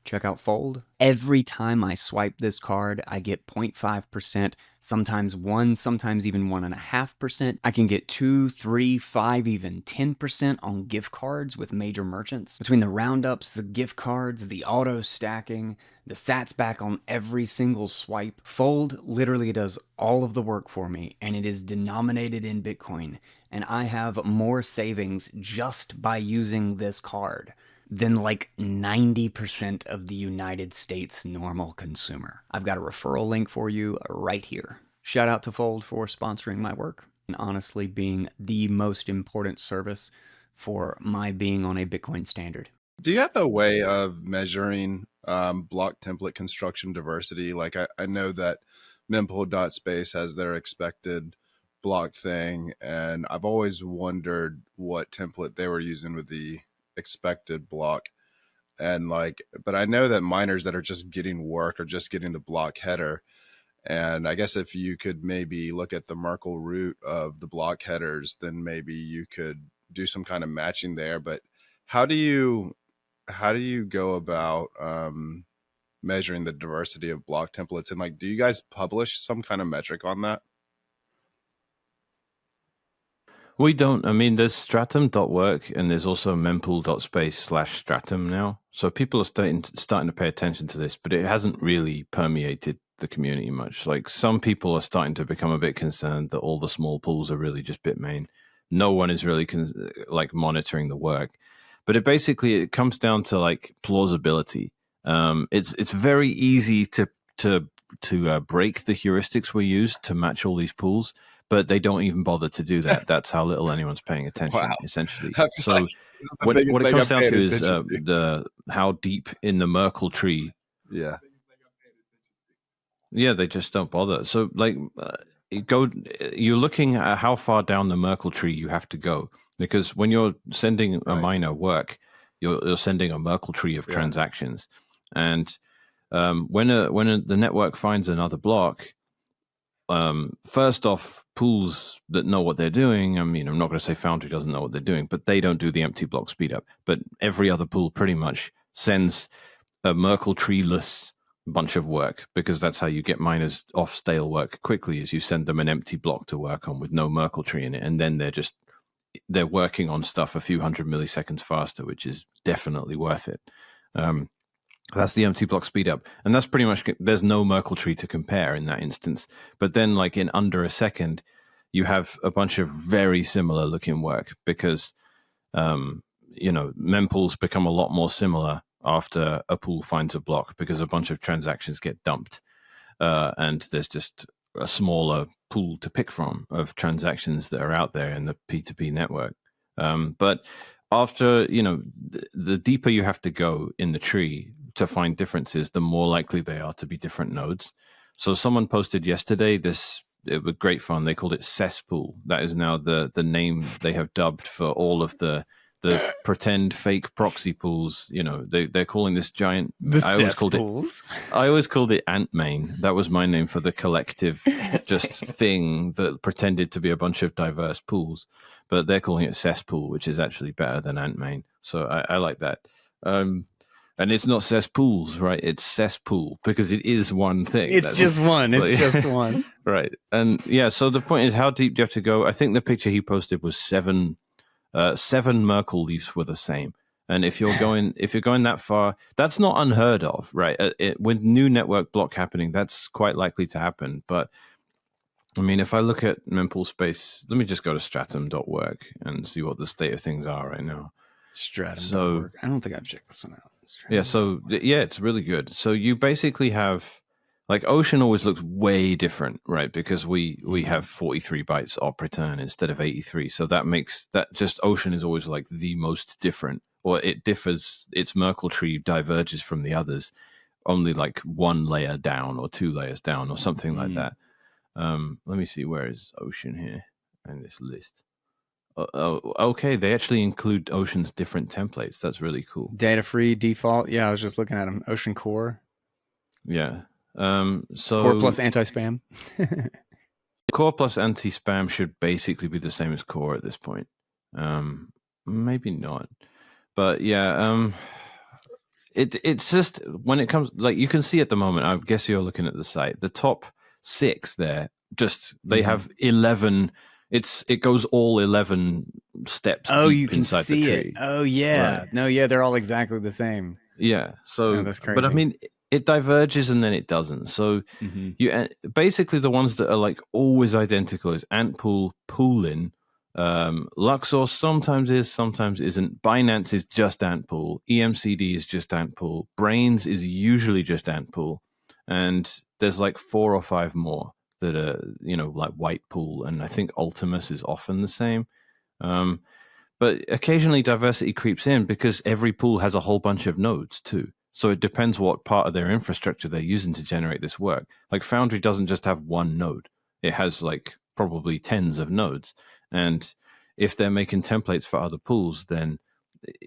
Check out Fold. Every time I swipe this card, I get 0.5%, sometimes 1, sometimes even 1.5%. I can get 2, 3, 5, even 10% on gift cards with major merchants. Between the roundups, the gift cards, the auto stacking, the sats back on every single swipe, Fold literally does all of the work for me, and it is denominated in Bitcoin. And I have more savings just by using this card than like 90% of the United States normal consumer. I've got a referral link for you right here. Shout out to Fold for sponsoring my work and honestly being the most important service for my being on a Bitcoin standard. Do you have a way of measuring block template construction diversity? Like, I know that mempool.space has their expected block thing, and I've always wondered what template they were using with the expected block. And but I know that miners that are just getting work or just getting the block header, And I guess if you could maybe look at the Merkle root of the block headers, then maybe you could do some kind of matching there. But how do you go about measuring the diversity of block templates? And like, do you guys publish some kind of metric on that? We don't. I mean, there's stratum.work and there's also mempool.space/stratum now. So people are starting to pay attention to this, but it hasn't really permeated the community much. Like, some people are starting to become a bit concerned that all the small pools are really just Bitmain. No one is really monitoring the work. But it comes down to like plausibility. It's very easy to break the heuristics we use to match all these pools, but they don't even bother to do that. That's how little anyone's paying attention, Wow. essentially. I feel So like this is the what biggest it thing comes I've down paid to is attention to. how deep in the Merkle tree. Yeah. Yeah, they just don't bother. So like, you're looking at how far down the Merkle tree you have to go, because when you're sending a Right. miner work, you're sending a Merkle tree of Yeah. transactions, and when the network finds another block, first off, pools that know what they're doing. I mean, I'm not going to say Foundry doesn't know what they're doing, but they don't do the empty block speedup. But every other pool pretty much sends a Merkle tree-less bunch of work, because that's how you get miners off stale work quickly, is you send them an empty block to work on with no Merkle tree in it, and then they're working on stuff a few hundred milliseconds faster, which is definitely worth it. That's the empty block speed up. And that's pretty much, there's no Merkle tree to compare in that instance. But then, like, in under a second, you have a bunch of very similar looking work, because, mempools become a lot more similar after a pool finds a block, because a bunch of transactions get dumped. And there's just a smaller pool to pick from of transactions that are out there in the P2P network. But after, the deeper you have to go in the tree to find differences, the more likely they are to be different nodes. So someone posted yesterday it was great fun. They called it cesspool. That is now the name they have dubbed for all of the pretend fake proxy pools. They're calling this giant. I always called it Antmain. That was my name for the collective just thing that pretended to be a bunch of diverse pools. But they're calling it cesspool, which is actually better than Antmain. So I like that. And it's not cesspools, right? It's cesspool, because it is one thing. It's just one. Right. And yeah, so the point is, how deep do you have to go? I think the picture he posted was 7 Merkle leaves were the same. And if you're going that far, that's not unheard of, right? With new network block happening, that's quite likely to happen. But I mean, if I look at mempool space, let me just go to stratum.work and see what the state of things are right now. Stratum.work. I don't think I've checked this one out. Yeah, so yeah, it's really good. So you basically have, like, Ocean always looks way different, right? Because we have 43 bytes op return instead of 83. So that makes that just Ocean is always like the most different, or it differs. Its Merkle tree diverges from the others only like 1 layer down or 2 layers down or something like that. Let me see, where is Ocean here in this list? Okay, they actually include Ocean's different templates. That's really cool. Data free default. Yeah, I was just looking at them. Ocean Core. Yeah. So Core plus anti-spam. Core plus anti-spam should basically be the same as Core at this point. Maybe not, but yeah. It's just, when it comes, like, you can see at the moment, I guess you're looking at the site, the top 6 there, just they have 11. It goes all 11 steps. Oh, deep you can inside see the tree. it. Oh yeah. Right. No, yeah, they're all exactly the same. Yeah. So, that's crazy. but I mean, it diverges and then it doesn't. So you basically, the ones that are like always identical is Antpool, Poolin, Luxor sometimes is, sometimes isn't. Binance is just Antpool. EMCD is just Antpool. Brains is usually just Antpool, and there's like 4 or 5 more that are, like Whitepool, and I think Ultimus is often the same. But occasionally diversity creeps in because every pool has a whole bunch of nodes too. So it depends what part of their infrastructure they're using to generate this work. Like Foundry doesn't just have 1 node. It has like probably tens of nodes. And if they're making templates for other pools, then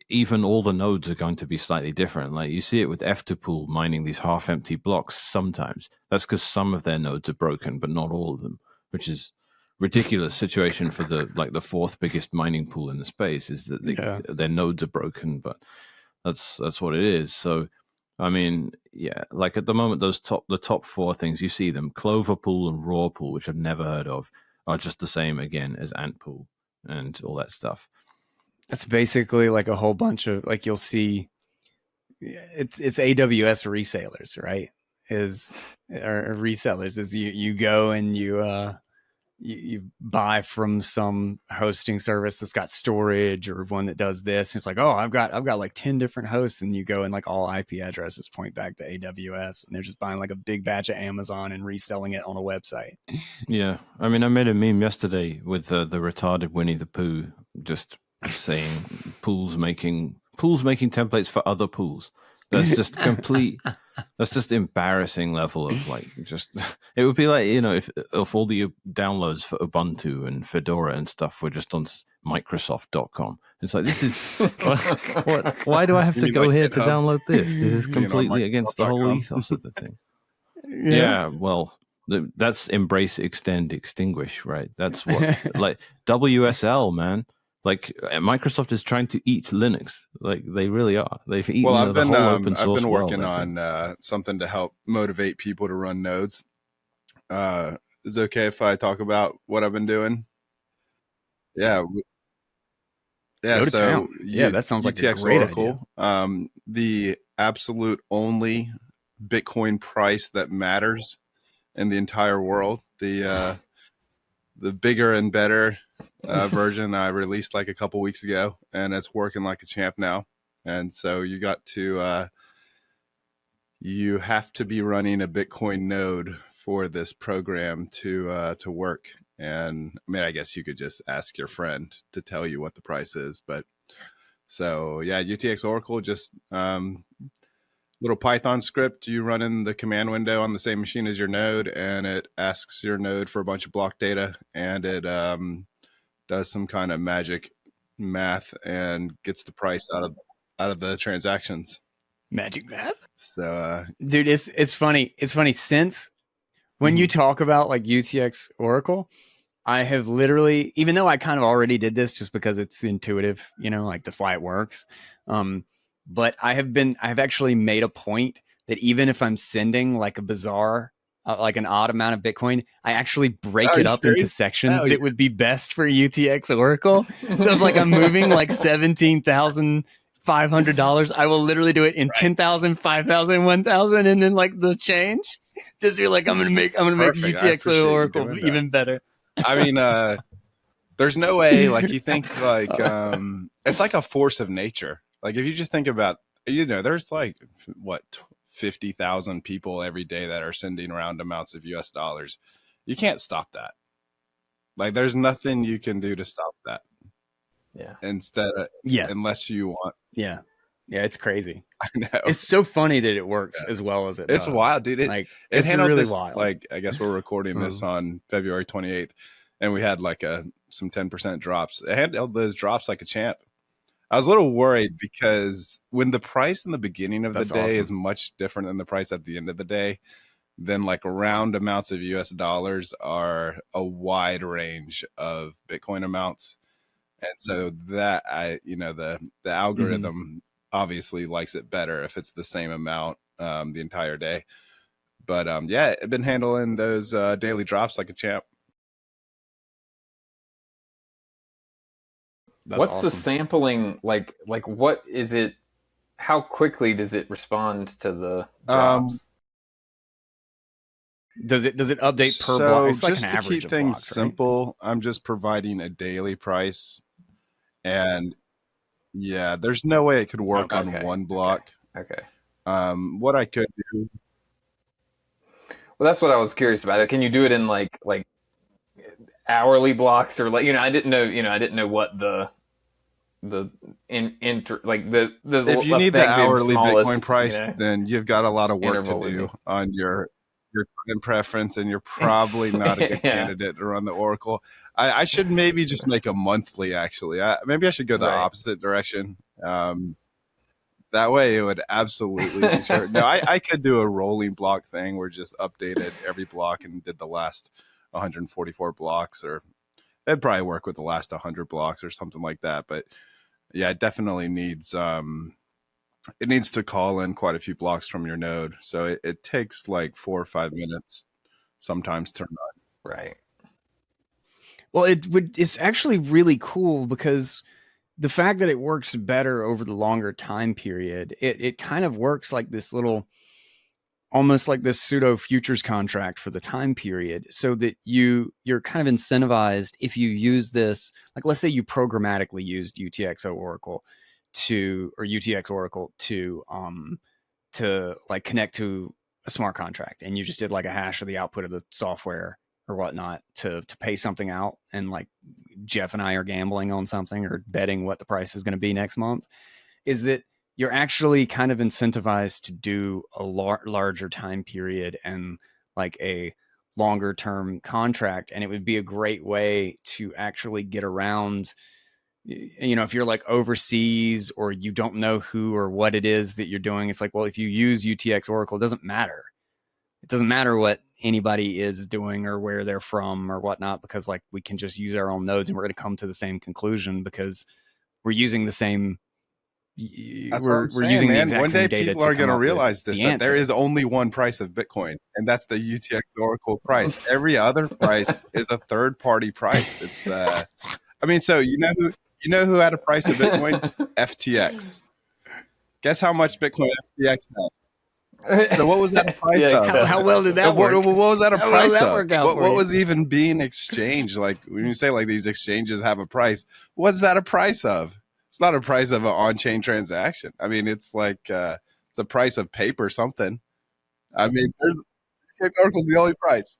even all the nodes are going to be slightly different. Like you see it with Efterpool mining these half-empty blocks sometimes. That's because some of their nodes are broken, but not all of them, which is ridiculous situation for the fourth biggest mining pool in the space, is that their nodes are broken, but that's what it is. So I mean, yeah, like at the moment, the top four things you see them, Clover Pool and Raw Pool, which I've never heard of, are just the same again as Ant Pool and all that stuff. That's basically like a whole bunch of, like, you'll see it's AWS resellers, right? Or resellers is you go and you buy from some hosting service that's got storage, or one that does this. It's like, oh, I've got like 10 different hosts, and you go and like all IP addresses point back to AWS, and they're just buying like a big batch of Amazon and reselling it on a website. Yeah, I mean, I made a meme yesterday with the retarded Winnie the Pooh just saying pools making templates for other pools. That's just complete. That's just embarrassing level of like, just, it would be like, if all the downloads for Ubuntu and Fedora and stuff were just on Microsoft.com. It's like, this is, why do I have to go like here GitHub? to download this? This is completely against the whole ethos of the thing. Yeah, well, that's embrace, extend, extinguish, right? That's what, like WSL, man. Like Microsoft is trying to eat Linux. Like they really are. They've eaten the whole open source I've been working world, on something to help motivate people to run nodes. Is it okay if I talk about what I've been doing? Yeah. Go to town. Yeah, that sounds like UTX a great Oracle, idea. The absolute only Bitcoin price that matters in the entire world. The bigger and better version I released like a couple weeks ago, and it's working like a champ now. And so you have to be running a Bitcoin node for this program to work. And I mean, I guess you could just ask your friend to tell you what the price is. But so yeah, UTX Oracle, just little Python script you run in the command window on the same machine as your node, and it asks your node for a bunch of block data, and it does some kind of magic math and gets the price out of the transactions. Magic math. So dude, it's funny. It's funny, since when you talk about like UTX Oracle, I have literally, even though I kind of already did this just because it's intuitive, like that's why it works. But I've actually made a point that even if I'm sending like a bizarre, like an odd amount of Bitcoin, I actually break it up into sections that would be best for UTX Oracle. So if like I'm moving like $17,500, I will literally do it in 10,000, 5,000, 1,000, and then like the change. Just be like, I'm gonna make UTX Oracle even better. I mean, there's no way, like you think like it's like a force of nature. Like if you just think about, there's like what 50,000 people every day that are sending around amounts of US dollars. You can't stop that. Like there's nothing you can do to stop that. Yeah. Unless you want. Yeah. Yeah, it's crazy. I know. It's so funny that it works as well as it does. It's wild, dude. It's really this, wild. Like, I guess we're recording this on February 28th, and we had like some 10% drops. It handled those drops like a champ. I was a little worried because when the price in the beginning of the day is much different than the price at the end of the day, then like round amounts of US dollars are a wide range of Bitcoin amounts. And so that the algorithm obviously likes it better if it's the same amount the entire day. But yeah, I've been handling those daily drops like a champ. What's awesome. The sampling like? What is it? How quickly does it respond to the drops? Does it update per block? It's like just an to average keep things blocks, simple, right? I'm just providing a daily price, and yeah, there's no way it could work on one block. Okay. What I could do. Well, that's what I was curious about. Can you do it in like hourly blocks, or like I didn't know what the if you need the hourly Bitcoin price, then you've got a lot of work to do on your time preference, and you're probably not a good candidate to run the Oracle. I should maybe just make a monthly. Actually, maybe I should go the opposite direction That way it would absolutely be sure. No, I could do a rolling block thing where just updated every block and did the last 144 blocks, or it'd probably work with the last 100 blocks or something like that. But yeah, it definitely needs it needs to call in quite a few blocks from your node. So it takes like 4 or 5 minutes sometimes to run. Right. Well, it's actually really cool because the fact that it works better over the longer time period, it kind of works like this little, almost like this pseudo futures contract for the time period, so that you're kind of incentivized if you use this. Like, let's say you programmatically used UTX Oracle or UTX Oracle to like connect to a smart contract, and you just did like a hash of the output of the software or whatnot to pay something out, and like Jeff and I are gambling on something or betting what the price is going to be next month, is that you're actually kind of incentivized to do a larger time period and like a longer term contract. And it would be a great way to actually get around, if you're like overseas or you don't know who or what it is that you're doing. It's like, well, if you use UTX Oracle, it doesn't matter. It doesn't matter what anybody is doing or where they're from or whatnot, because like we can just use our own nodes and we're going to come to the same conclusion because we're using the same. We're using the exact one same day data. People are going to realize this, that there is only one price of Bitcoin, and that's the UTX Oracle price. Every other price is a third party price. It's I mean, so you know who had a price of Bitcoin? FTX. Guess how much Bitcoin FTX had? So what was that a price of? How well did that work? What was that a price of? What you? was even being exchanged? Like when you say like these exchanges have a price, what's that a price of? It's not a price of an on-chain transaction. I mean, it's like it's a price of paper something. I mean, Oracle's the only price.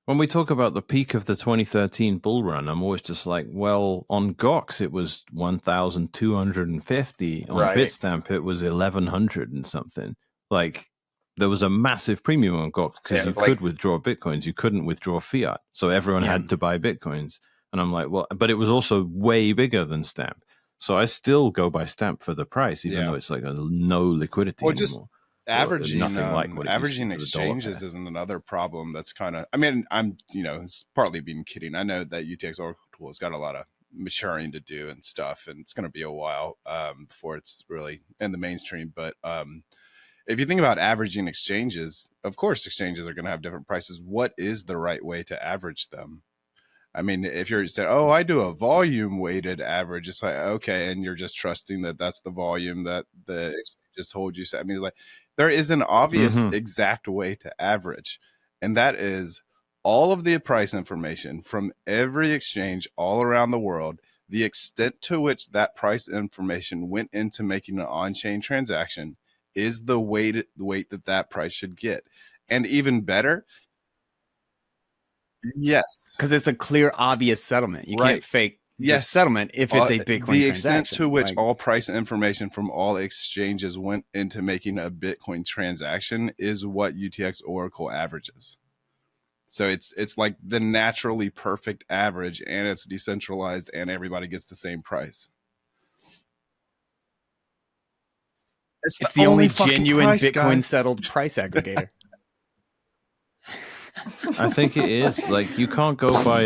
When we talk about the peak of the 2013 bull run, I'm always just like, well, on Gox it was 1,250. On Bitstamp it was 1,100 and something. Like there was a massive premium on Gox because you could withdraw Bitcoins, you couldn't withdraw fiat, so everyone had to buy Bitcoins. And I'm like, well, but it was also way bigger than Stamp. So I still go by Stamp for the price, even though it's like no liquidity anymore. Just averaging nothing like what averaging exchanges isn't another problem. That's kind of, I mean, I'm it's partly being kidding. I know that UTX Oracle has got a lot of maturing to do and stuff, and it's going to be a while before it's really in the mainstream. But if you think about averaging exchanges, of course exchanges are going to have different prices. What is the right way to average them? I mean, if you're saying, oh, I do a volume weighted average, it's like, okay, and you're just trusting that that's the volume that the exchanges told you. I mean, it's like there is an obvious exact way to average, and that is all of the price information from every exchange all around the world, the extent to which that price information went into making an on-chain transaction is the weight that price should get. And even better, yes, because it's a clear, obvious settlement. You can't fake the settlement if it's a Bitcoin the transaction. Extent to which all price information from all exchanges went into making a Bitcoin transaction is what UTX Oracle averages. So it's like the naturally perfect average, and it's decentralized, and everybody gets the same price. It's the only genuine Bitcoin settled price aggregator. I think it is. Like you can't go by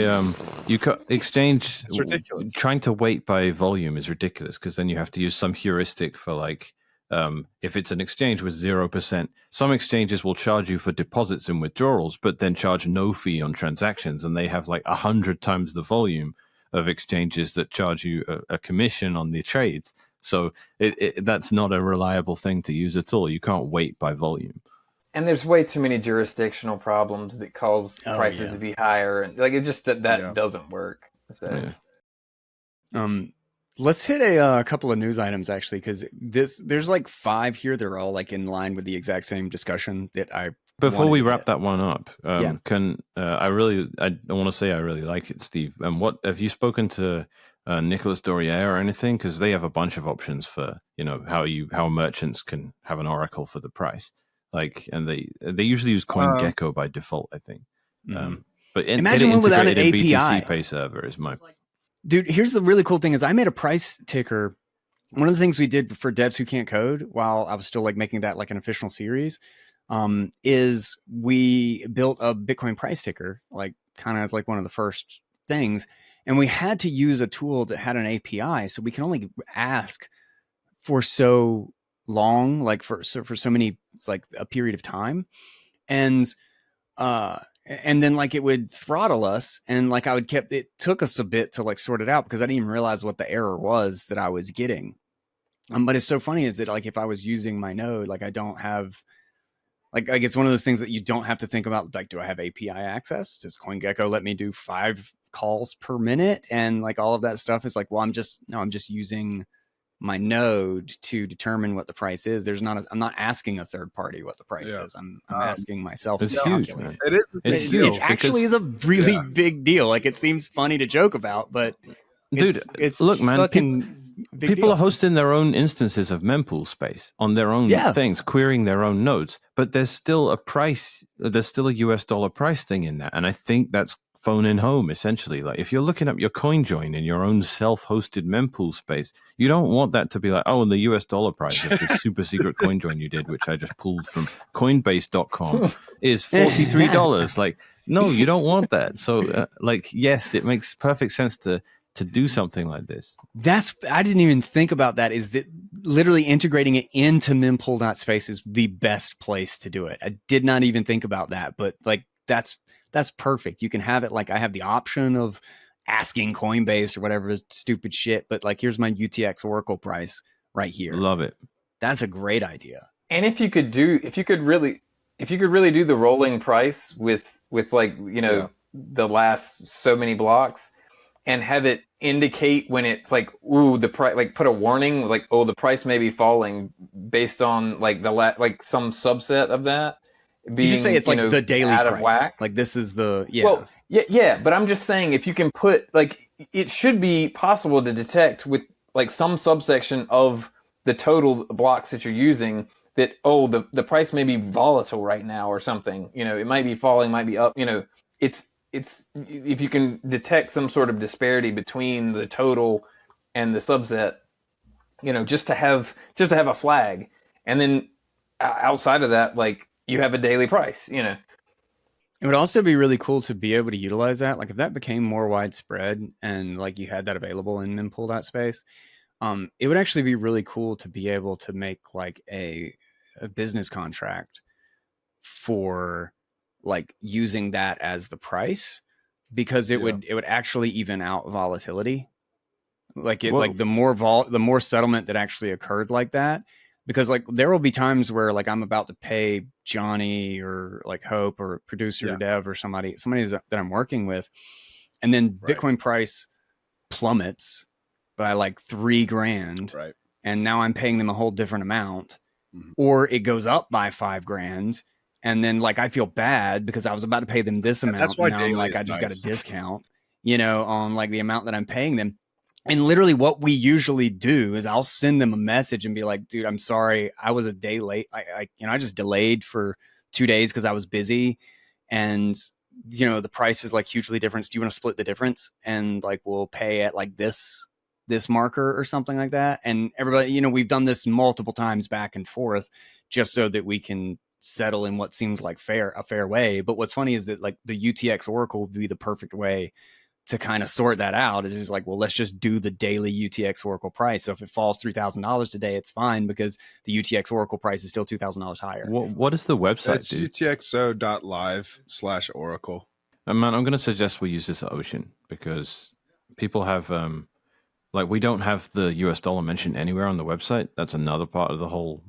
exchange. It's ridiculous. Trying to weight by volume is ridiculous because then you have to use some heuristic for like if it's an exchange with 0%. Some exchanges will charge you for deposits and withdrawals, but then charge no fee on transactions, and they have like 100 times the volume of exchanges that charge you a commission on the trades. So that's not a reliable thing to use at all. You can't weight by volume. And there's way too many jurisdictional problems that cause prices to be higher, and like it just that doesn't work. So. Let's hit a couple of news items actually, because there's like 5 here. They're all like in line with the exact same discussion that I. Before we wrap that one up, I want to say I really like it, Steve. And what have you spoken to Nicolas Dorier or anything? Because they have a bunch of options for how merchants can have an oracle for the price. Like, and they usually use CoinGecko by default, I think. But imagine one without an API. BTC Pay server is my. Dude, here's the really cool thing: is I made a price ticker one of the things we did for devs who can't code while I was still like making that like an official series, is we built a Bitcoin price ticker, like kind of as like one of the first things. And we had to use a tool that had an API. So we can only ask for so long, like for so many, like a period of time. And then like it would throttle us, and like it took us a bit to like sort it out because I didn't even realize what the error was that I was getting. But it's so funny is that like if I was using my node, like I don't have like it's one of those things that you don't have to think about, like, do I have API access? Does CoinGecko let me do 5 calls per minute? And like all of that stuff is like, well, I'm just using my node to determine what the price is. I'm not asking a third party what the price is. I'm asking myself it's to huge, calculate man. it. It's It huge actually is a really big deal. Like it seems funny to joke about, but it's look, man, fucking big people deal. are hosting their own instances of mempool space on their own things, querying their own nodes, but there's still a price. There's still a US dollar price thing in that, and I think that's phoning home essentially. Like if you're looking up your CoinJoin in your own self-hosted mempool space, you don't want that to be like, oh, and the US dollar price of this super secret CoinJoin you did, which I just pulled from Coinbase.com, is $43. Like, no, you don't want that. So, like, yes, it makes perfect sense to do something like this. I didn't even think about that, is that literally integrating it into mempool.space is the best place to do it. I did not even think about that, but like that's perfect. You can have it like I have the option of asking Coinbase or whatever stupid shit, but like here's my UTX Oracle price right here. Love it. That's a great idea. And if you could really do the rolling price with like, you know, the last so many blocks, and have it indicate when it's like, ooh, the price, like put a warning, like, oh, the price may be falling based on like like some subset of that being, you just say it's like the daily out price. Of whack. Like this is the Well, yeah, but I'm just saying if you can put like, it should be possible to detect with like some subsection of the total blocks that you're using that, oh, the price may be volatile right now or something. You know, it might be falling, might be up. You know, it's if you can detect some sort of disparity between the total and the subset, you know, just to have a flag, and then outside of that, like you have a daily price, you know. It would also be really cool to be able to utilize that. Like if that became more widespread and like you had that available in mempool.space, it would actually be really cool to be able to make like a business contract for like using that as the price, because it would actually even out volatility. Like it, like the more settlement that actually occurred like that, because like there will be times where like I'm about to pay Johnny or like Hope or producer Dev or somebody that I'm working with, and then Bitcoin price plummets by like $3,000, right? And now I'm paying them a whole different amount, or it goes up by $5,000, and then like I feel bad because I was about to pay them this amount. That's why now I'm like, I just got a discount, you know, on like the amount that I'm paying them. And literally what we usually do is I'll send them a message and be like, dude, I'm sorry, I was a day late. I just delayed for 2 days because I was busy, and you know the price is like hugely different. Do you want to split the difference? And like we'll pay at like this marker or something like that. And everybody, you know, we've done this multiple times back and forth just so that we can settle in what seems like a fair way. But what's funny is that like the UTX Oracle would be the perfect way to kind of sort that out. Is just like, well, let's just do the daily UTX Oracle price. So if it falls $3,000 today, it's fine because the UTX Oracle price is still $2,000 higher. What is the website? It's utxo.live/oracle. Man, I'm going to suggest we use this at Ocean because people have, like, we don't have the US dollar mentioned anywhere on the website. That's another part of the whole,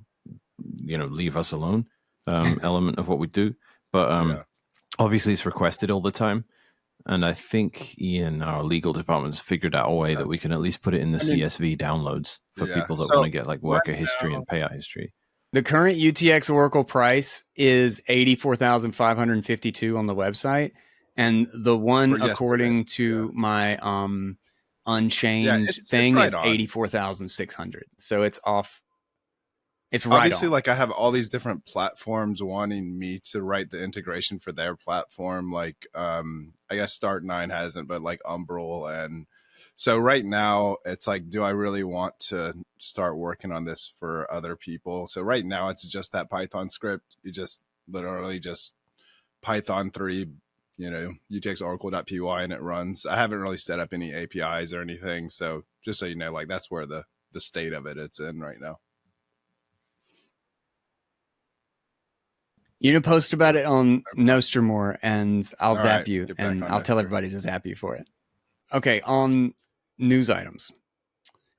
you know, leave us alone element of what we do. But obviously it's requested all the time. And I think Ian, our legal department's figured out a way that we can at least put it in the CSV downloads for people that want to get like worker history and payout history. The current UTX Oracle price is $84,552 on the website, and the one according to my Unchained thing is $84,600. So it's off. It's right obviously on. Like I have all these different platforms wanting me to write the integration for their platform. Like I guess Start9 hasn't, but like Umbrel and So right now it's like, do I really want to start working on this for other people? So right now it's just that Python script. You just literally just Python 3, UTX Oracle.py, and it runs. I haven't really set up any APIs or anything. So just so you know, like that's where the state of it's in right now. You can post about it on Nostramore, and I'll zap you, and I'll tell everybody to zap you for it. Okay, on news items.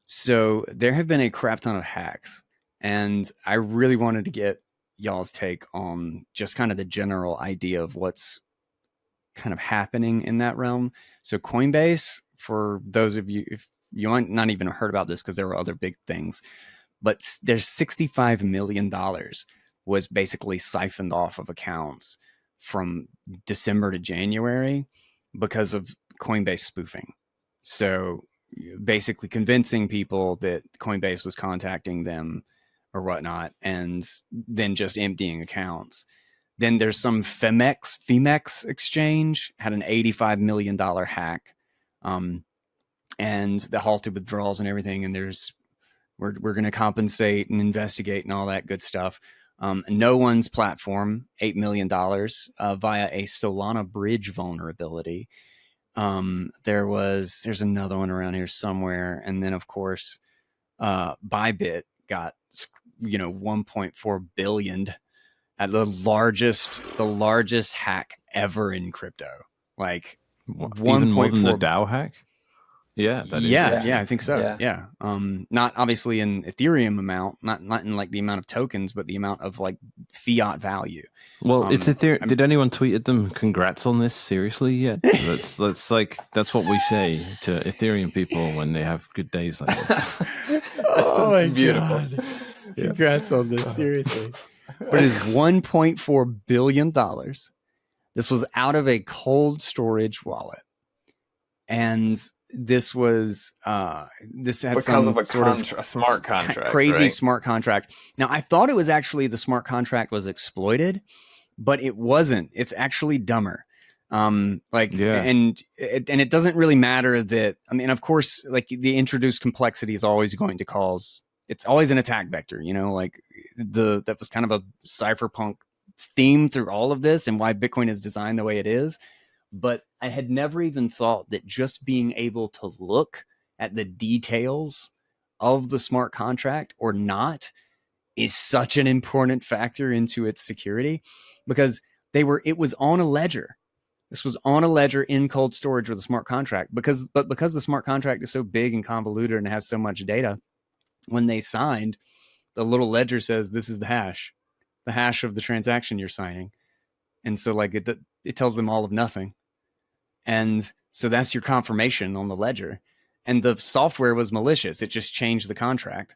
So there have been a crap ton of hacks, and I really wanted to get y'all's take on just kind of the general idea of what's kind of happening in that realm. So Coinbase, for those of you, if you might not even heard about this because there were other big things, but there's $65 million was basically siphoned off of accounts from December to January because of Coinbase spoofing. So basically convincing people that Coinbase was contacting them or whatnot, and then just emptying accounts. Then there's some Femex exchange had an $85 million hack, and the halted withdrawals and everything. And we're going to compensate and investigate and all that good stuff. No One's platform, $8 million via a Solana bridge vulnerability. There's another one around here somewhere. And then of course, Bybit got, 1.4 billion at the largest hack ever in crypto. Like even more than the DAO hack. Yeah, that is. Yeah, I think so. Yeah. Not obviously in Ethereum amount, not in like the amount of tokens, but the amount of like fiat value. Well, it's Ethereum. Did anyone tweet at them? Congrats on this. Seriously, yet? That's what we say to Ethereum people when they have good days like this. Oh my God. Congrats on this. Seriously. But it's $1.4 billion. This was out of a cold storage wallet. And this was this had because some of a sort of smart contract, crazy right? smart contract. Now I thought it was actually the smart contract was exploited, but it wasn't. It's actually dumber. And it doesn't really matter that, I mean, of course, like the introduced complexity is always going to cause, it's always an attack vector, like that was kind of a cypherpunk theme through all of this and why Bitcoin is designed the way it is. But I had never even thought that just being able to look at the details of the smart contract or not is such an important factor into its security, because it was on a ledger. This was on a ledger in cold storage with a smart contract, because the smart contract is so big and convoluted and has so much data, when they signed, the little ledger says, this is the hash of the transaction you're signing. And so like it tells them all of nothing. And so that's your confirmation on the ledger. And the software was malicious. It just changed the contract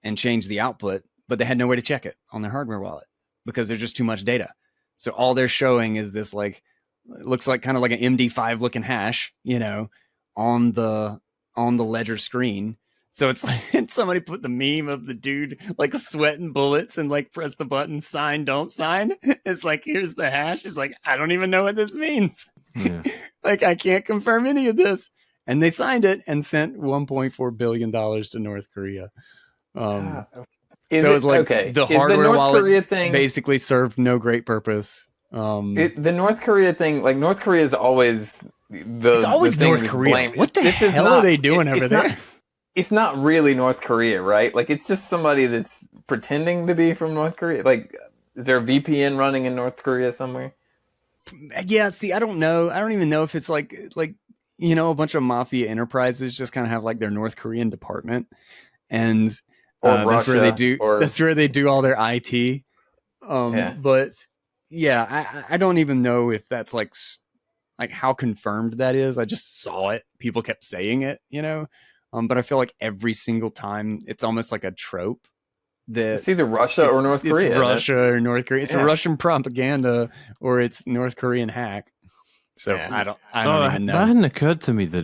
and changed the output, but they had no way to check it on their hardware wallet because there's just too much data. So all they're showing is this, like, it looks like kind of like an MD5 looking hash, on the ledger screen. So it's like somebody put the meme of the dude like sweating bullets and like press the button, sign, don't sign. It's like, here's the hash. It's like, I don't even know what this means. Yeah. Like, I can't confirm any of this. And they signed it and sent $1.4 billion to North Korea. So it was like the hardware wallet thing basically served no great purpose. The North Korea thing, like North Korea is always it's always North Korea. What the hell are they doing over there? It's not really North Korea, right? Like, it's just somebody that's pretending to be from North Korea. Like, is there a VPN running in North Korea somewhere? Yeah, see, I don't know. I don't even know if it's like a bunch of mafia enterprises just kind of have like their North Korean department, and that's where they do all their IT. But yeah, I don't even know if that's like how confirmed that is. I just saw it. People kept saying it, but I feel like every single time it's almost like a trope that it's either Russia or North Korea. It's Russia or North Korea. It's a Russian propaganda or it's North Korean hack. So I don't even know. That hadn't occurred to me that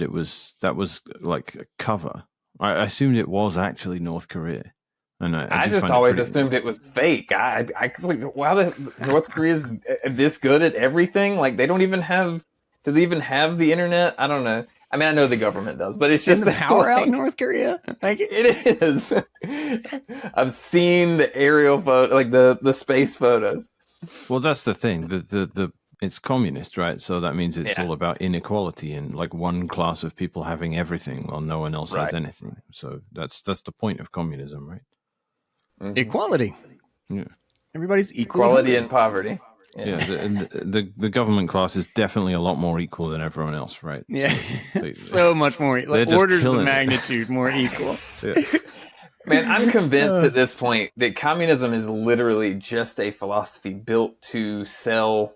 that was like a cover. I assumed it was actually North Korea. And I just always assumed it was fake. I was like, wow, North Korea's this good at everything? Like, they don't even have... Do they even have the internet? I don't know. I mean, I know the government does, but it's Isn't just the that, power out like, in North Korea? Like, it is. I've seen the aerial photo, like the space photos. Well, that's the thing. The it's communist, right? So that means it's Yeah. all about inequality and like one class of people having everything while no one else has Right. anything. So that's the point of communism, right? Mhm. equality. Yeah. Everybody's equal. Equality and poverty. Yeah, the government class is definitely a lot more equal than everyone else, right? Yeah, They- so much more. they're Like just orders of killing it. magnitude more equal. Yeah. Man, I'm convinced at this point that communism is literally just a philosophy built to sell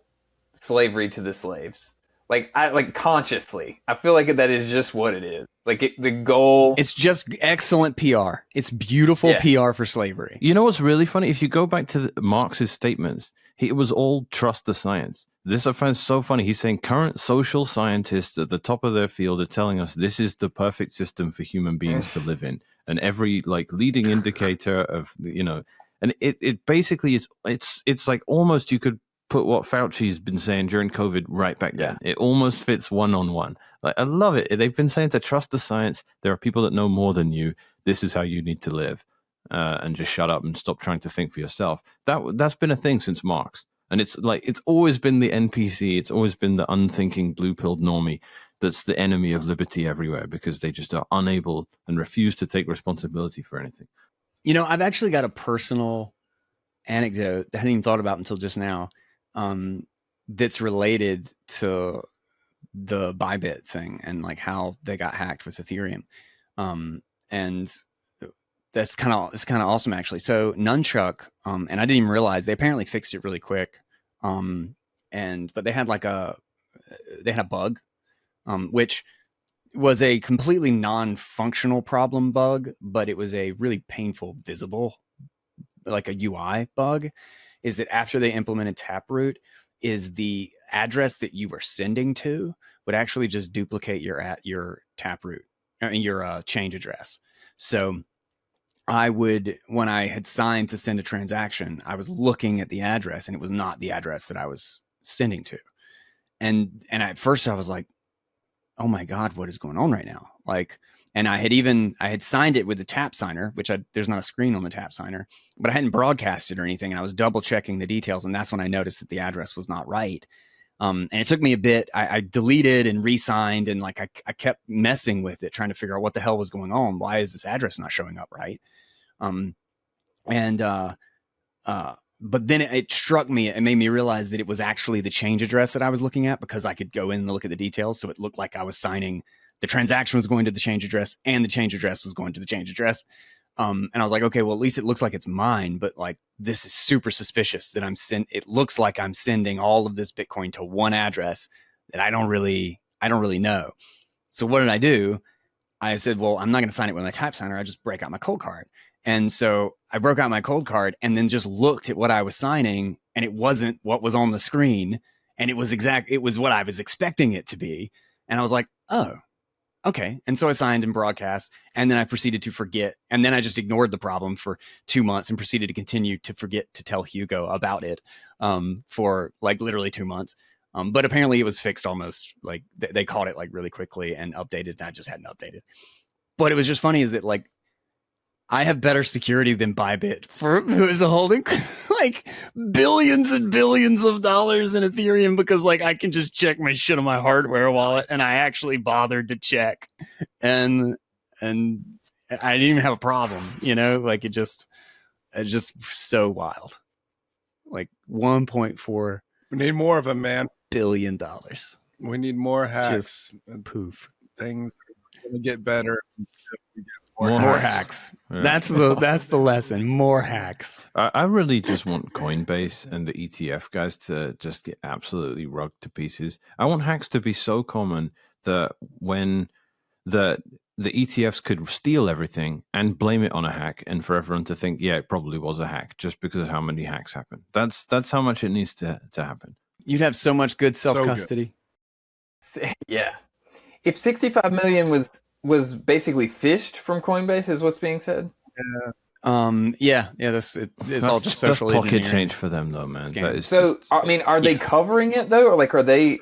slavery to the slaves. Like consciously. I feel like that is just what it is. Like the goal. It's just excellent PR. It's beautiful PR for slavery. You know what's really funny? If you go back to Marx's statements, it was all trust the science. This I find so funny. He's saying current social scientists at the top of their field are telling us this is the perfect system for human beings to live in. And every like leading indicator of, you know, and it basically is, it's like almost you could put what Fauci's been saying during COVID right back then. It almost fits one-on-one. Like, I love it. They've been saying to trust the science. There are people that know more than you. This is how you need to live. And just shut up and stop trying to think for yourself. That's been a thing since Marx. And it's like, it's always been the NPC. It's always been the unthinking blue-pilled normie that's the enemy of liberty everywhere because they just are unable and refuse to take responsibility for anything. You know, I've actually got a personal anecdote that I hadn't even thought about until just now. That's related to the Bybit thing and like how they got hacked with Ethereum. And it's kind of awesome actually. So Nunchuck, and I didn't even realize they apparently fixed it really quick. But they had a bug, which was a completely non-functional problem bug, but it was a really painful, visible, like a UI bug. Is that after they implemented Taproot, is the address that you were sending to would actually just duplicate your Taproot, your change address. So when I had signed to send a transaction, I was looking at the address and it was not the address that I was sending to. And at first I was like, oh my God, what is going on right now? Like, and I had signed it with the tap signer, which there's not a screen on the tap signer, but I hadn't broadcasted or anything. And I was double checking the details. And that's when I noticed that the address was not right. And it took me a bit. I deleted and re-signed and like I kept messing with it, trying to figure out what the hell was going on. Why is this address not showing up right? But then it struck me, it made me realize that it was actually the change address that I was looking at because I could go in and look at the details. So it looked like I was signing, the transaction was going to the change address and the change address was going to the change address. And I was like, okay, well, at least it looks like it's mine, but like, this is super suspicious that it looks like I'm sending all of this Bitcoin to one address that I don't really know. So what did I do? I said, well, I'm not going to sign it with my type signer. I just break out my cold card. And so I broke out my cold card and then just looked at what I was signing and it wasn't what was on the screen. And it was what I was expecting it to be. And I was like, oh, okay. And so I signed and broadcast and then I proceeded to forget. And then I just ignored the problem for 2 months and proceeded to continue to forget to tell Hugo about it for like literally 2 months. But apparently it was fixed almost like they caught it like really quickly and updated. And I just hadn't updated. But it was just funny is that like, I have better security than Bybit who is holding like billions and billions of dollars in Ethereum because like I can just check my shit on my hardware wallet and I actually bothered to check and I didn't even have a problem, you know, like it's just so wild. Like 1.4 We need more of them, man. billion. We need more hacks. Just poof. Things are going to get better. More hacks. Yeah. That's the lesson. More hacks. I really just want Coinbase and the ETF guys to just get absolutely rugged to pieces. I want hacks to be so common that when the ETFs could steal everything and blame it on a hack, and for everyone to think, yeah, it probably was a hack, just because of how many hacks happen. That's how much it needs to happen. You'd have so much good self-custody. Yeah. If 65 million was basically fished from Coinbase is what's being said. That's all just social that's pocket engineering. change for them though, man. So I mean, are they covering it though, or like are they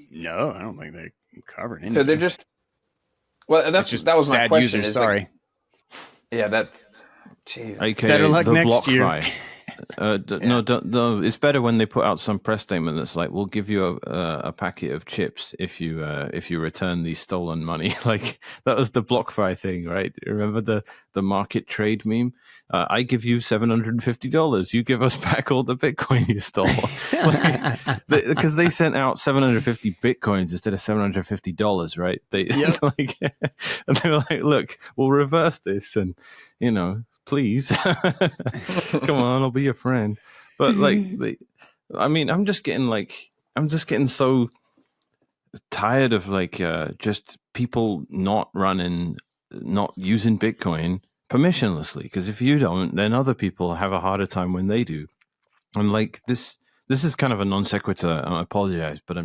No, I don't think they Covered So they're anything. just that was my sad question. users. Is Sorry. yeah, that's Jesus. AKA Better luck the next year. BlockFi. No, no. It's better when they put out some press statement that's like, "We'll give you a packet of chips if you return the stolen money." Like that was the BlockFi thing, right? Remember the market trade meme? I give you $750. You give us back all the Bitcoin you stole, because they sent out 750 Bitcoins instead of $750, right? They Yep. like, and they were like, "Look, we'll reverse this, and please, come on, I'll be your friend." But like, I'm just getting so tired of just people not using Bitcoin permissionlessly. Because if you don't, then other people have a harder time when they do. And like this is kind of a non sequitur. I apologize, but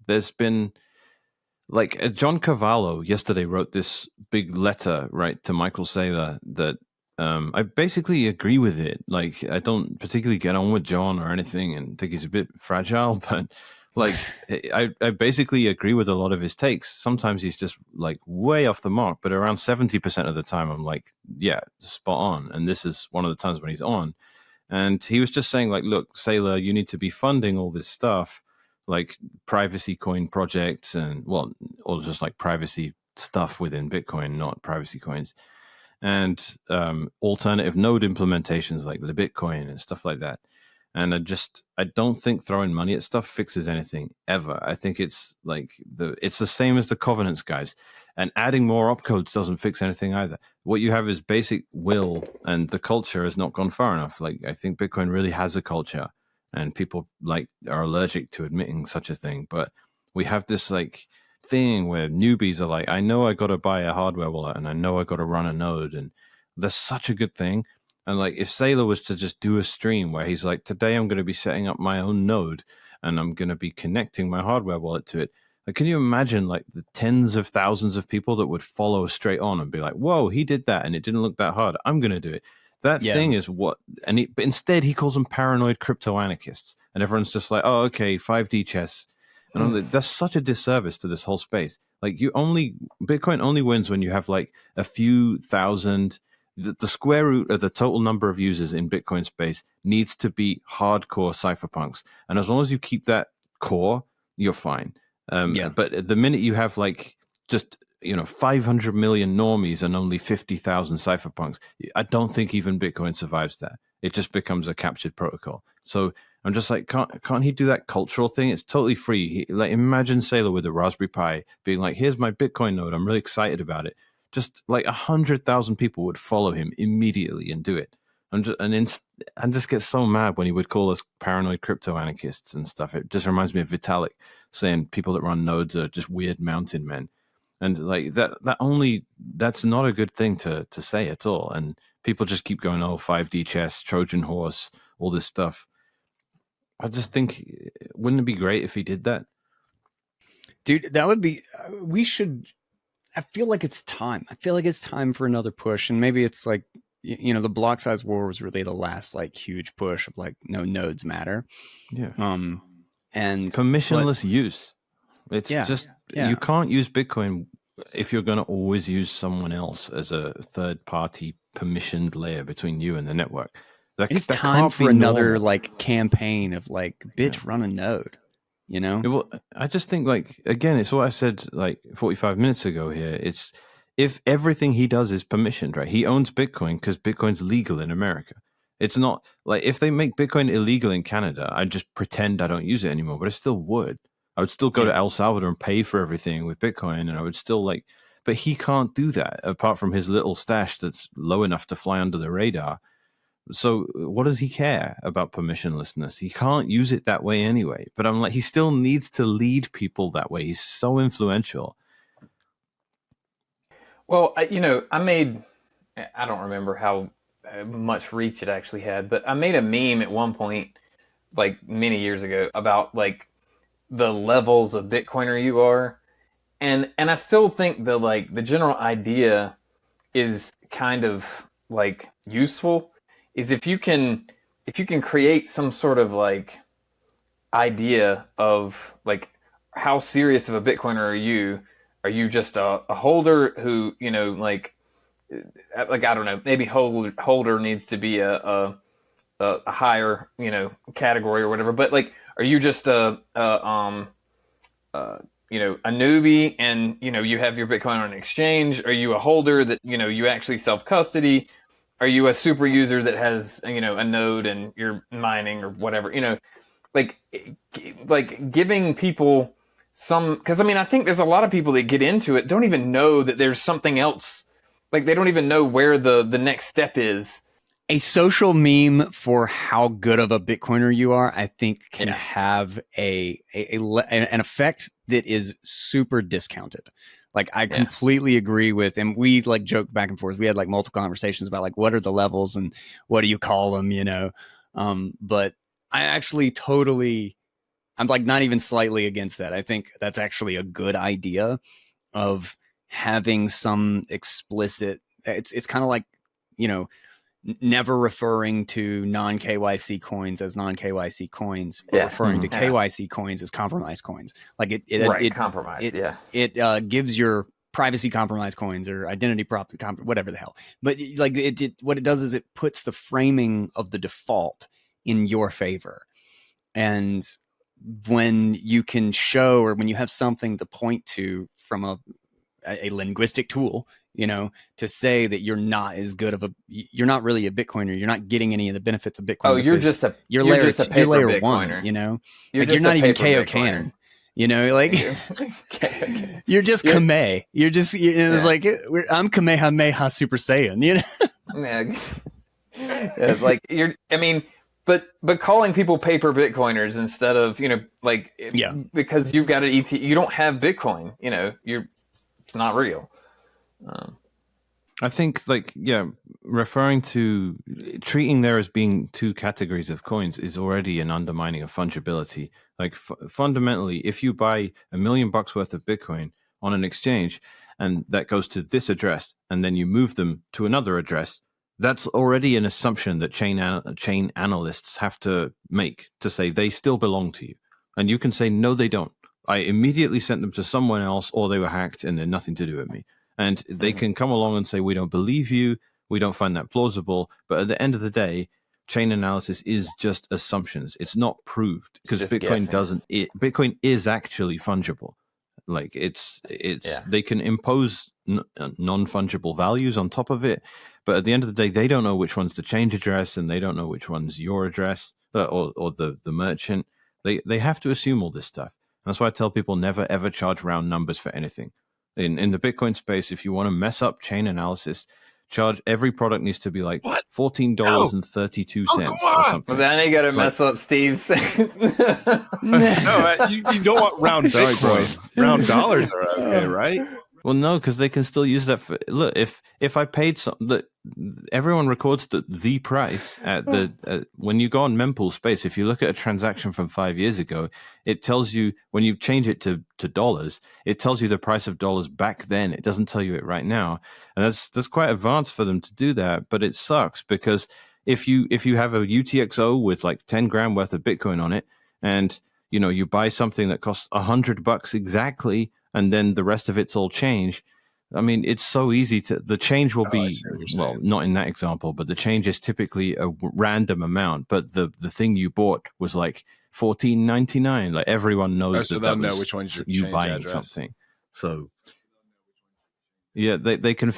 there's been like John Cavallo yesterday wrote this big letter, right, to Michael Saylor that I basically agree with it. Like, I don't particularly get on with John or anything and think he's a bit fragile, but like, I basically agree with a lot of his takes. Sometimes he's just like way off the mark, but around 70% of the time, I'm like, yeah, spot on. And this is one of the times when he's on. And he was just saying, like, look, Sailor, you need to be funding all this stuff, like privacy coin projects or just like privacy stuff within Bitcoin, not privacy coins, and alternative node implementations like the Bitcoin and stuff like that. And I don't think throwing money at stuff fixes anything ever. I think it's like it's the same as the covenants, guys. And adding more opcodes doesn't fix anything either. What you have is basic will, and the culture has not gone far enough. Like, I think Bitcoin really has a culture, and people like are allergic to admitting such a thing. But we have this like thing where newbies are like, I know I got to buy a hardware wallet, and I know I got to run a node, and that's such a good thing. And like, if Sailor was to just do a stream where he's like, today I'm going to be setting up my own node, and I'm going to be connecting my hardware wallet to it. Like, can you imagine like the tens of thousands of people that would follow straight on and be like, whoa, he did that and it didn't look that hard, I'm going to do it. That thing is what, but instead he calls them paranoid crypto anarchists, and everyone's just like, oh, okay, 5D chess. And I'm like, that's such a disservice to this whole space. Like, Bitcoin only wins when you have like a few thousand. The square root of the total number of users in Bitcoin space needs to be hardcore cypherpunks, and as long as you keep that core, you're fine. But the minute you have like just 500 million normies and only 50,000 cypherpunks, I don't think even Bitcoin survives that. It just becomes a captured protocol. So I'm just like, can't he do that cultural thing? It's totally free. Like, imagine Sailor with a Raspberry Pi being like, here's my Bitcoin node, I'm really excited about it. Just like 100,000 people would follow him immediately and do it. And just get so mad when he would call us paranoid crypto anarchists and stuff. It just reminds me of Vitalik saying people that run nodes are just weird mountain men. And like that's not a good thing to say at all. And people just keep going, oh, 5D chess, Trojan horse, all this stuff. I just think, wouldn't it be great if he did that? Dude, that would be, we should, I feel like it's time. I feel like it's time for another push. And maybe it's like, the block size war was really the last like huge push of like, no nodes matter. Yeah. And permissionless use. It's you can't use Bitcoin if you're going to always use someone else as a third party permissioned layer between you and the network. It's time for another like campaign of like, bitch, run a node. Well, I just think, like, again, it's what I said like 45 minutes ago here. It's if everything he does is permissioned, right? He owns Bitcoin because Bitcoin's legal in America. It's not like if they make Bitcoin illegal in Canada, I just pretend I don't use it anymore, but I still would. I would still go to El Salvador and pay for everything with Bitcoin, and I would still but he can't do that apart from his little stash that's low enough to fly under the radar. So what does he care about permissionlessness? He can't use it that way anyway. But I'm like, he still needs to lead people that way. He's so influential. Well, I don't remember how much reach it actually had, but I made a meme at one point, like many years ago, about like the levels of Bitcoiner you are. And I still think the general idea is kind of like useful. Is if you can create some sort of like idea of like, how serious of a Bitcoiner are you? Are you just a holder who, like I don't know, maybe holder needs to be a higher, category or whatever. But like, are you just a newbie and, you have your Bitcoin on an exchange? Are you a holder that, you actually self custody? Are you a super user that has, a node and you're mining or whatever, like, giving people some, because I mean, I think there's a lot of people that get into it, don't even know that there's something else. Like, they don't even know where the next step is. A social meme for how good of a Bitcoiner you are, I think, can have an effect that is super discounted. Like, I completely agree with, and we like joked back and forth. We had like multiple conversations about like, what are the levels and what do you call them, but I actually I'm like not even slightly against that. I think that's actually a good idea of having some explicit, it's kind of like, never referring to non-KYC coins as non-KYC coins, but referring to KYC coins as compromised coins. Like it compromise. It gives your privacy compromised coins or identity whatever the hell. But like what it does is it puts the framing of the default in your favor. And when you can show, or when you have something to point to from a linguistic tool, to say that you're not as good of you're not really a Bitcoiner. You're not getting any of the benefits of Bitcoin. Oh, you're just a layer Bitcoiner. One, you're not even KOCan. You're just Kame. You're just, it's like, I'm Kamehameha Super Saiyan, like but calling people paper Bitcoiners instead of, because you've got an ET, you don't have Bitcoin, it's not real. I think, referring to treating there as being two categories of coins is already an undermining of fungibility. Like, fundamentally, if you buy $1 million worth of Bitcoin on an exchange and that goes to this address, and then you move them to another address, that's already an assumption that chain analysts have to make to say they still belong to you. And you can say, no, they don't. I immediately sent them to someone else, or they were hacked and they're nothing to do with me. And they can come along and say, we don't believe you, we don't find that plausible. But at the end of the day, chain analysis is just assumptions. It's not proved, because Bitcoin Bitcoin is actually fungible. Like, they can impose non-fungible values on top of it. But at the end of the day, they don't know which one's the change address, and they don't know which one's your address or the merchant. They have to assume all this stuff. And that's why I tell people never, ever charge round numbers for anything. In the Bitcoin space, if you want to mess up chain analysis, every product needs to be like $14.32 or something. Well, then you got to mess up Steve's. No, you don't want round Bitcoin. Round dollars are okay, right? Well, no, because they can still use that for, look, if I paid everyone records the price at when you go on mempool space. If you look at a transaction from 5 years ago, it tells you, when you change it to dollars, it tells you the price of dollars back then. It doesn't tell you it right now. And that's quite advanced for them to do that, but it sucks, because if you have a UTXO with like 10 grand worth of Bitcoin on it, and you buy something that costs $100 exactly, and then the rest of it's all change. I mean, it's so easy the change will be, well, not in that example, but the change is typically a random amount. But the thing you bought was like $14.99. Like, everyone knows so they'll know which one's you buying address. Something. So yeah, they can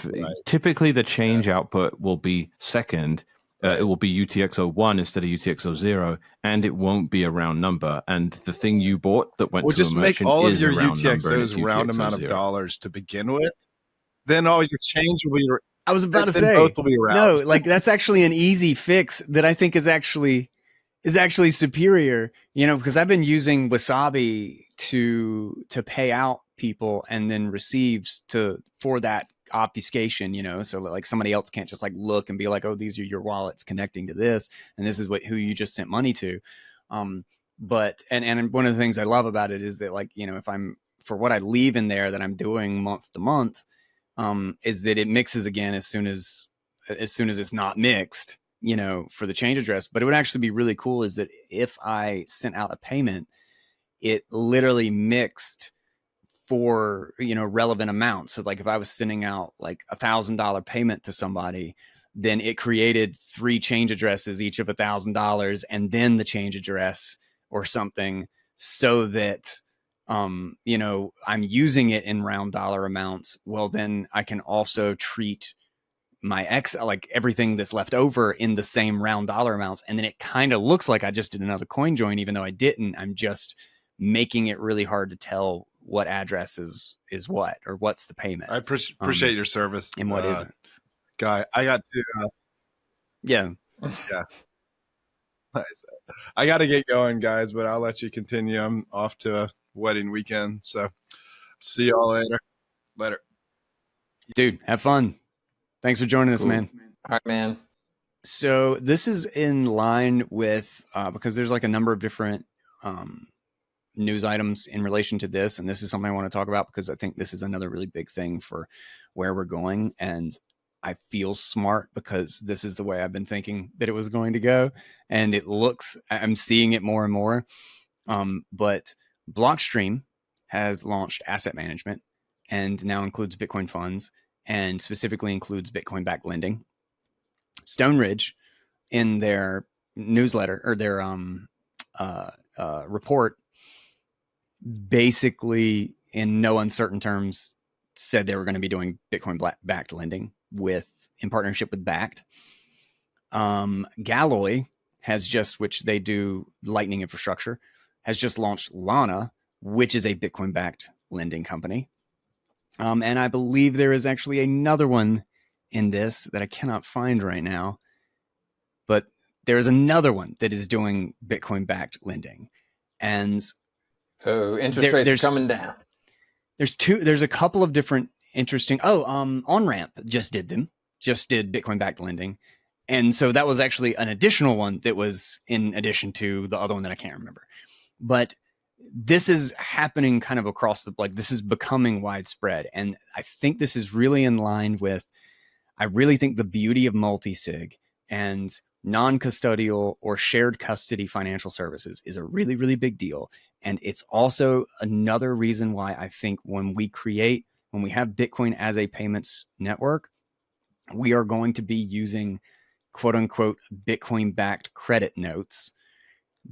typically the change output will be second. It will be UTXO1 instead of UTXO0, and it won't be a round number. And the thing you bought that went to just a merchant make all of is your a round UTXOs round amount of dollars to begin with. Then all your change will be. I was about to say, both will be round. No, like, that's actually an easy fix that I think is actually superior. Because I've been using Wasabi to pay out people and then receives for that obfuscation, so like somebody else can't just like look and be like, oh, these are your wallets connecting to this, and this is who you just sent money to. But and one of the things I love about it is that, like, if I'm, for what I leave in there that I'm doing month to month, is that it mixes again as soon as it's not mixed, for the change address. But it would actually be really cool is that if I sent out a payment it literally mixed for, relevant amounts. So like if I was sending out like $1,000 payment to somebody, then it created 3 change addresses, each of $1,000, and then the change address or something, so that, I'm using it in round dollar amounts. Well, then I can also treat my like everything that's left over in the same round dollar amounts. And then it kind of looks like I just did another coin join, even though I didn't. I'm just making it really hard to tell what address is what, or what's the payment. I appreciate your service and what isn't. Guy. I got to yeah I got to get going, guys, but I'll let you continue. I'm off to a wedding weekend, so see y'all later. Dude, have fun. Thanks for joining us, man. All right, man. So this is in line with, because there's like a number of different news items in relation to this. And this is something I want to talk about because I think this is another really big thing for where we're going. And I feel smart because this is the way I've been thinking that it was going to go. And I'm seeing it more and more. But Blockstream has launched asset management and now includes Bitcoin funds, and specifically includes Bitcoin-backed lending. Stone Ridge, in their newsletter or their report, basically in no uncertain terms said they were going to be doing Bitcoin-backed lending in partnership with Bakkt. Galloy has just, which they do Lightning infrastructure, has just launched Lana, which is a Bitcoin-backed lending company. And I believe there is actually another one in this that I cannot find right now, but there is another one that is doing Bitcoin-backed lending. And so interest rates are coming down. There's a couple of different interesting. OnRamp just did Bitcoin-backed lending. And so that was actually an additional one that was in addition to the other one that I can't remember. But this is happening kind of across this is becoming widespread. And I think this is really in line with, I really think the beauty of multisig and non-custodial or shared custody financial services is a really, really big deal. And it's also another reason why I think when we have Bitcoin as a payments network, we are going to be using quote unquote Bitcoin-backed credit notes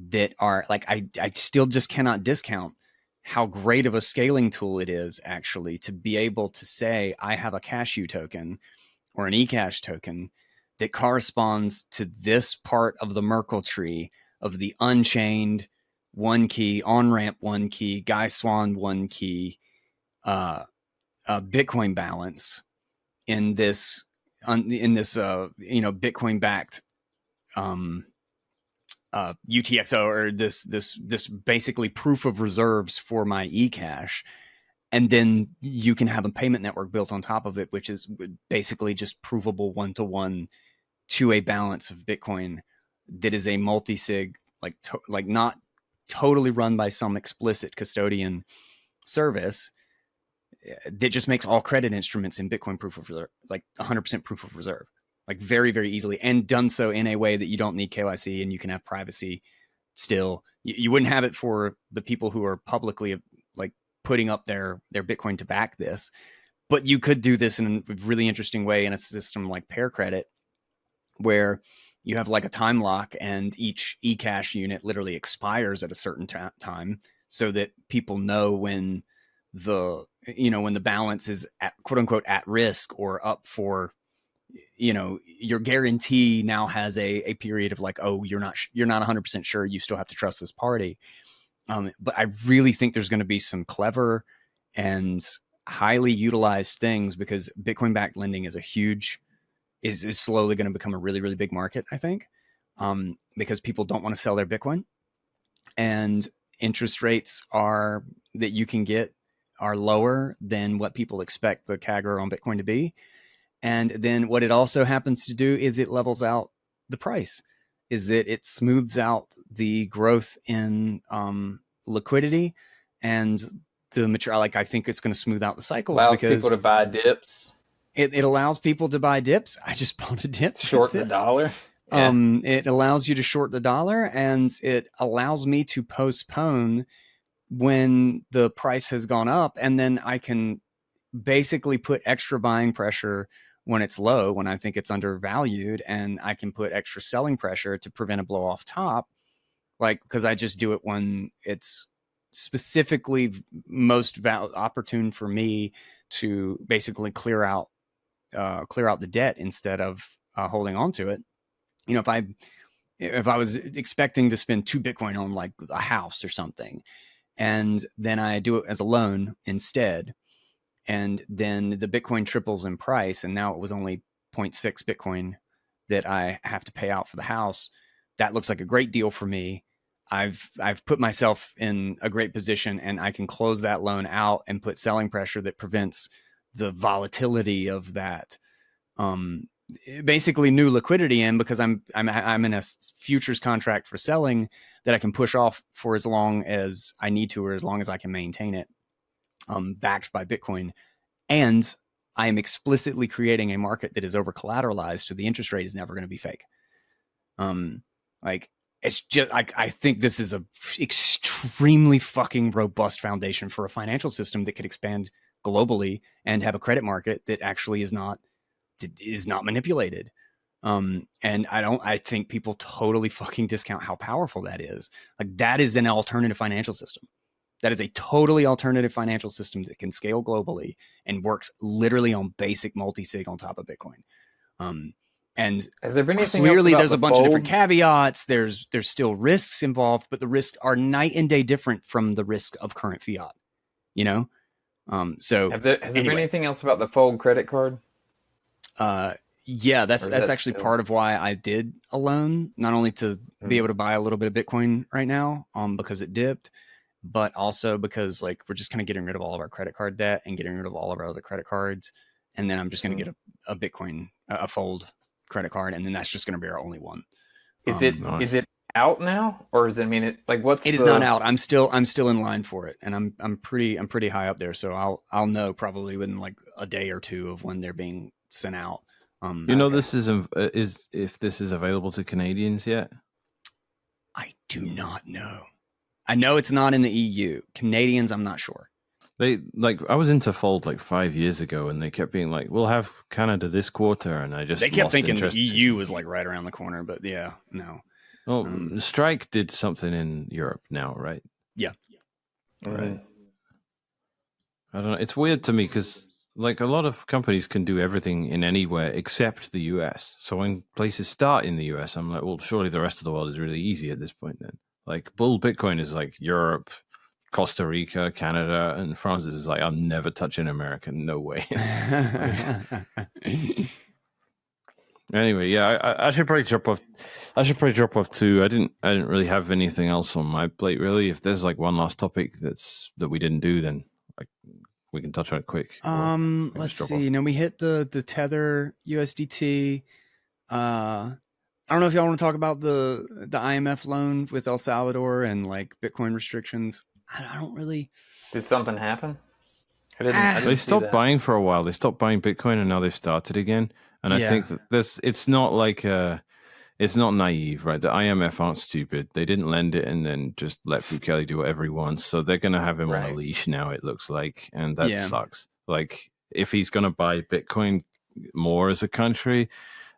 that are like, I still just cannot discount how great of a scaling tool it is actually to be able to say, I have a cashew token or an eCash token that corresponds to this part of the Merkle tree of the Unchained 1 key, OnRamp 1 key, Guy Swan 1 key, Bitcoin balance in this Bitcoin backed UTXO, or this basically proof of reserves for my eCash. And then you can have a payment network built on top of it, which is basically just provable 1-to-1 to a balance of Bitcoin that is a multisig, like not totally run by some explicit custodian service that just makes all credit instruments in Bitcoin proof of reserve, like 100% proof of reserve, like very, very easily, and done so in a way that you don't need KYC and you can have privacy still. You wouldn't have it for the people who are publicly like putting up their Bitcoin to back this, but you could do this in a really interesting way in a system like Pear Credit, where you have like a time lock and each eCash unit literally expires at a certain time, so that people know when the balance is at, quote unquote, at risk or up for, your guarantee now has a period of like, oh, you're not 100% sure, you still have to trust this party. But I really think there's going to be some clever and highly utilized things, because Bitcoin backed lending is is slowly going to become a really, really big market, I think, because people don't want to sell their Bitcoin, and interest rates that you can get are lower than what people expect the CAGR on Bitcoin to be. And then what it also happens to do is it levels out the price, is that it smooths out the growth in liquidity and the mature. Like, I think it's going to smooth out the cycles, allows because people to buy dips. It allows people to buy dips. I just bought a dip. Short the dollar. Yeah. It allows you to short the dollar, and it allows me to postpone when the price has gone up, and then I can basically put extra buying pressure when it's low, when I think it's undervalued, and I can put extra selling pressure to prevent a blow off top, like, because I just do it when it's specifically most opportune for me to basically clear out the debt instead of holding on to it. You know, if I was expecting to spend 2 Bitcoin on like a house or something, and then I do it as a loan instead, and then the Bitcoin triples in price, and now it was only 0.6 Bitcoin that I have to pay out for the house. That looks like a great deal for me. I've put myself in a great position, and I can close that loan out and put selling pressure that prevents the volatility of that. Basically new liquidity in, because I'm in a futures contract for selling that I can push off for as long as I need to, or as long as I can maintain it, backed by Bitcoin. And I am explicitly creating a market that is over collateralized, so the interest rate is never going to be fake. Like, it's just, I think this is a extremely fucking robust foundation for a financial system that could expand globally and have a credit market that actually is not manipulated. And I think people totally fucking discount how powerful that is. Like, that is an alternative financial system. That is a totally alternative financial system that can scale globally and works literally on basic multisig on top of Bitcoin. And has there been anything clearly else about there's a bunch of different fold? caveats. There's still risks involved, but the risks are night and day different from the risk of current fiat, you know? So Has there been anyway, anything else about the fold credit card? yeah, that's that actually still- part of why I did a loan, not only to be able to buy a little bit of Bitcoin right now, because it dipped, but also because, like, we're just kind of getting rid of all of our credit card debt and getting rid of all of our other credit cards. And then I'm just going to get a Bitcoin, a fold credit card. And then that's just going to be our only one. Is nice. is it out now, or does it mean it, like, what's It is not out. I'm still in line for it. And I'm pretty high up there. So I'll know probably within like a day or two of when they're being sent out. You know, this is if this is available to Canadians yet? I do not know. I know it's not in the EU. Canadians, I'm not sure. They, like, I was into Fold like 5 years ago, and they kept being like, "We'll have Canada this quarter," and I just They kept lost thinking the interest. EU was like right around the corner, but yeah, no. Well, Strike did something in Europe now, right? Yeah. Right. I don't know. It's weird to me because, like, a lot of companies can do everything in anywhere except the US. So when places start in the US, I'm like, well, surely the rest of the world is really easy at this point then. Like, bull Bitcoin is like Europe, Costa Rica, Canada, and France is like, I'm never touching America. No way. Anyway, yeah, I should probably drop off. I should probably drop off too. I didn't really have anything else on my plate really. If there's like one last topic that we didn't do, then like we can touch on it quick. Let's see. No, we hit the Tether USDT. I don't know if y'all want to talk about the IMF loan with El Salvador and like Bitcoin restrictions. I don't really. Did something happen? I didn't They see stopped that. buying for a while. They stopped buying Bitcoin, and now they've started again. And I think that it's not like it's not naive, right? The IMF aren't stupid. They didn't lend it and then just let Bukele do whatever he wants. So they're going to have him on a leash now, it looks like. And that sucks. Like, if he's going to buy Bitcoin more as a country,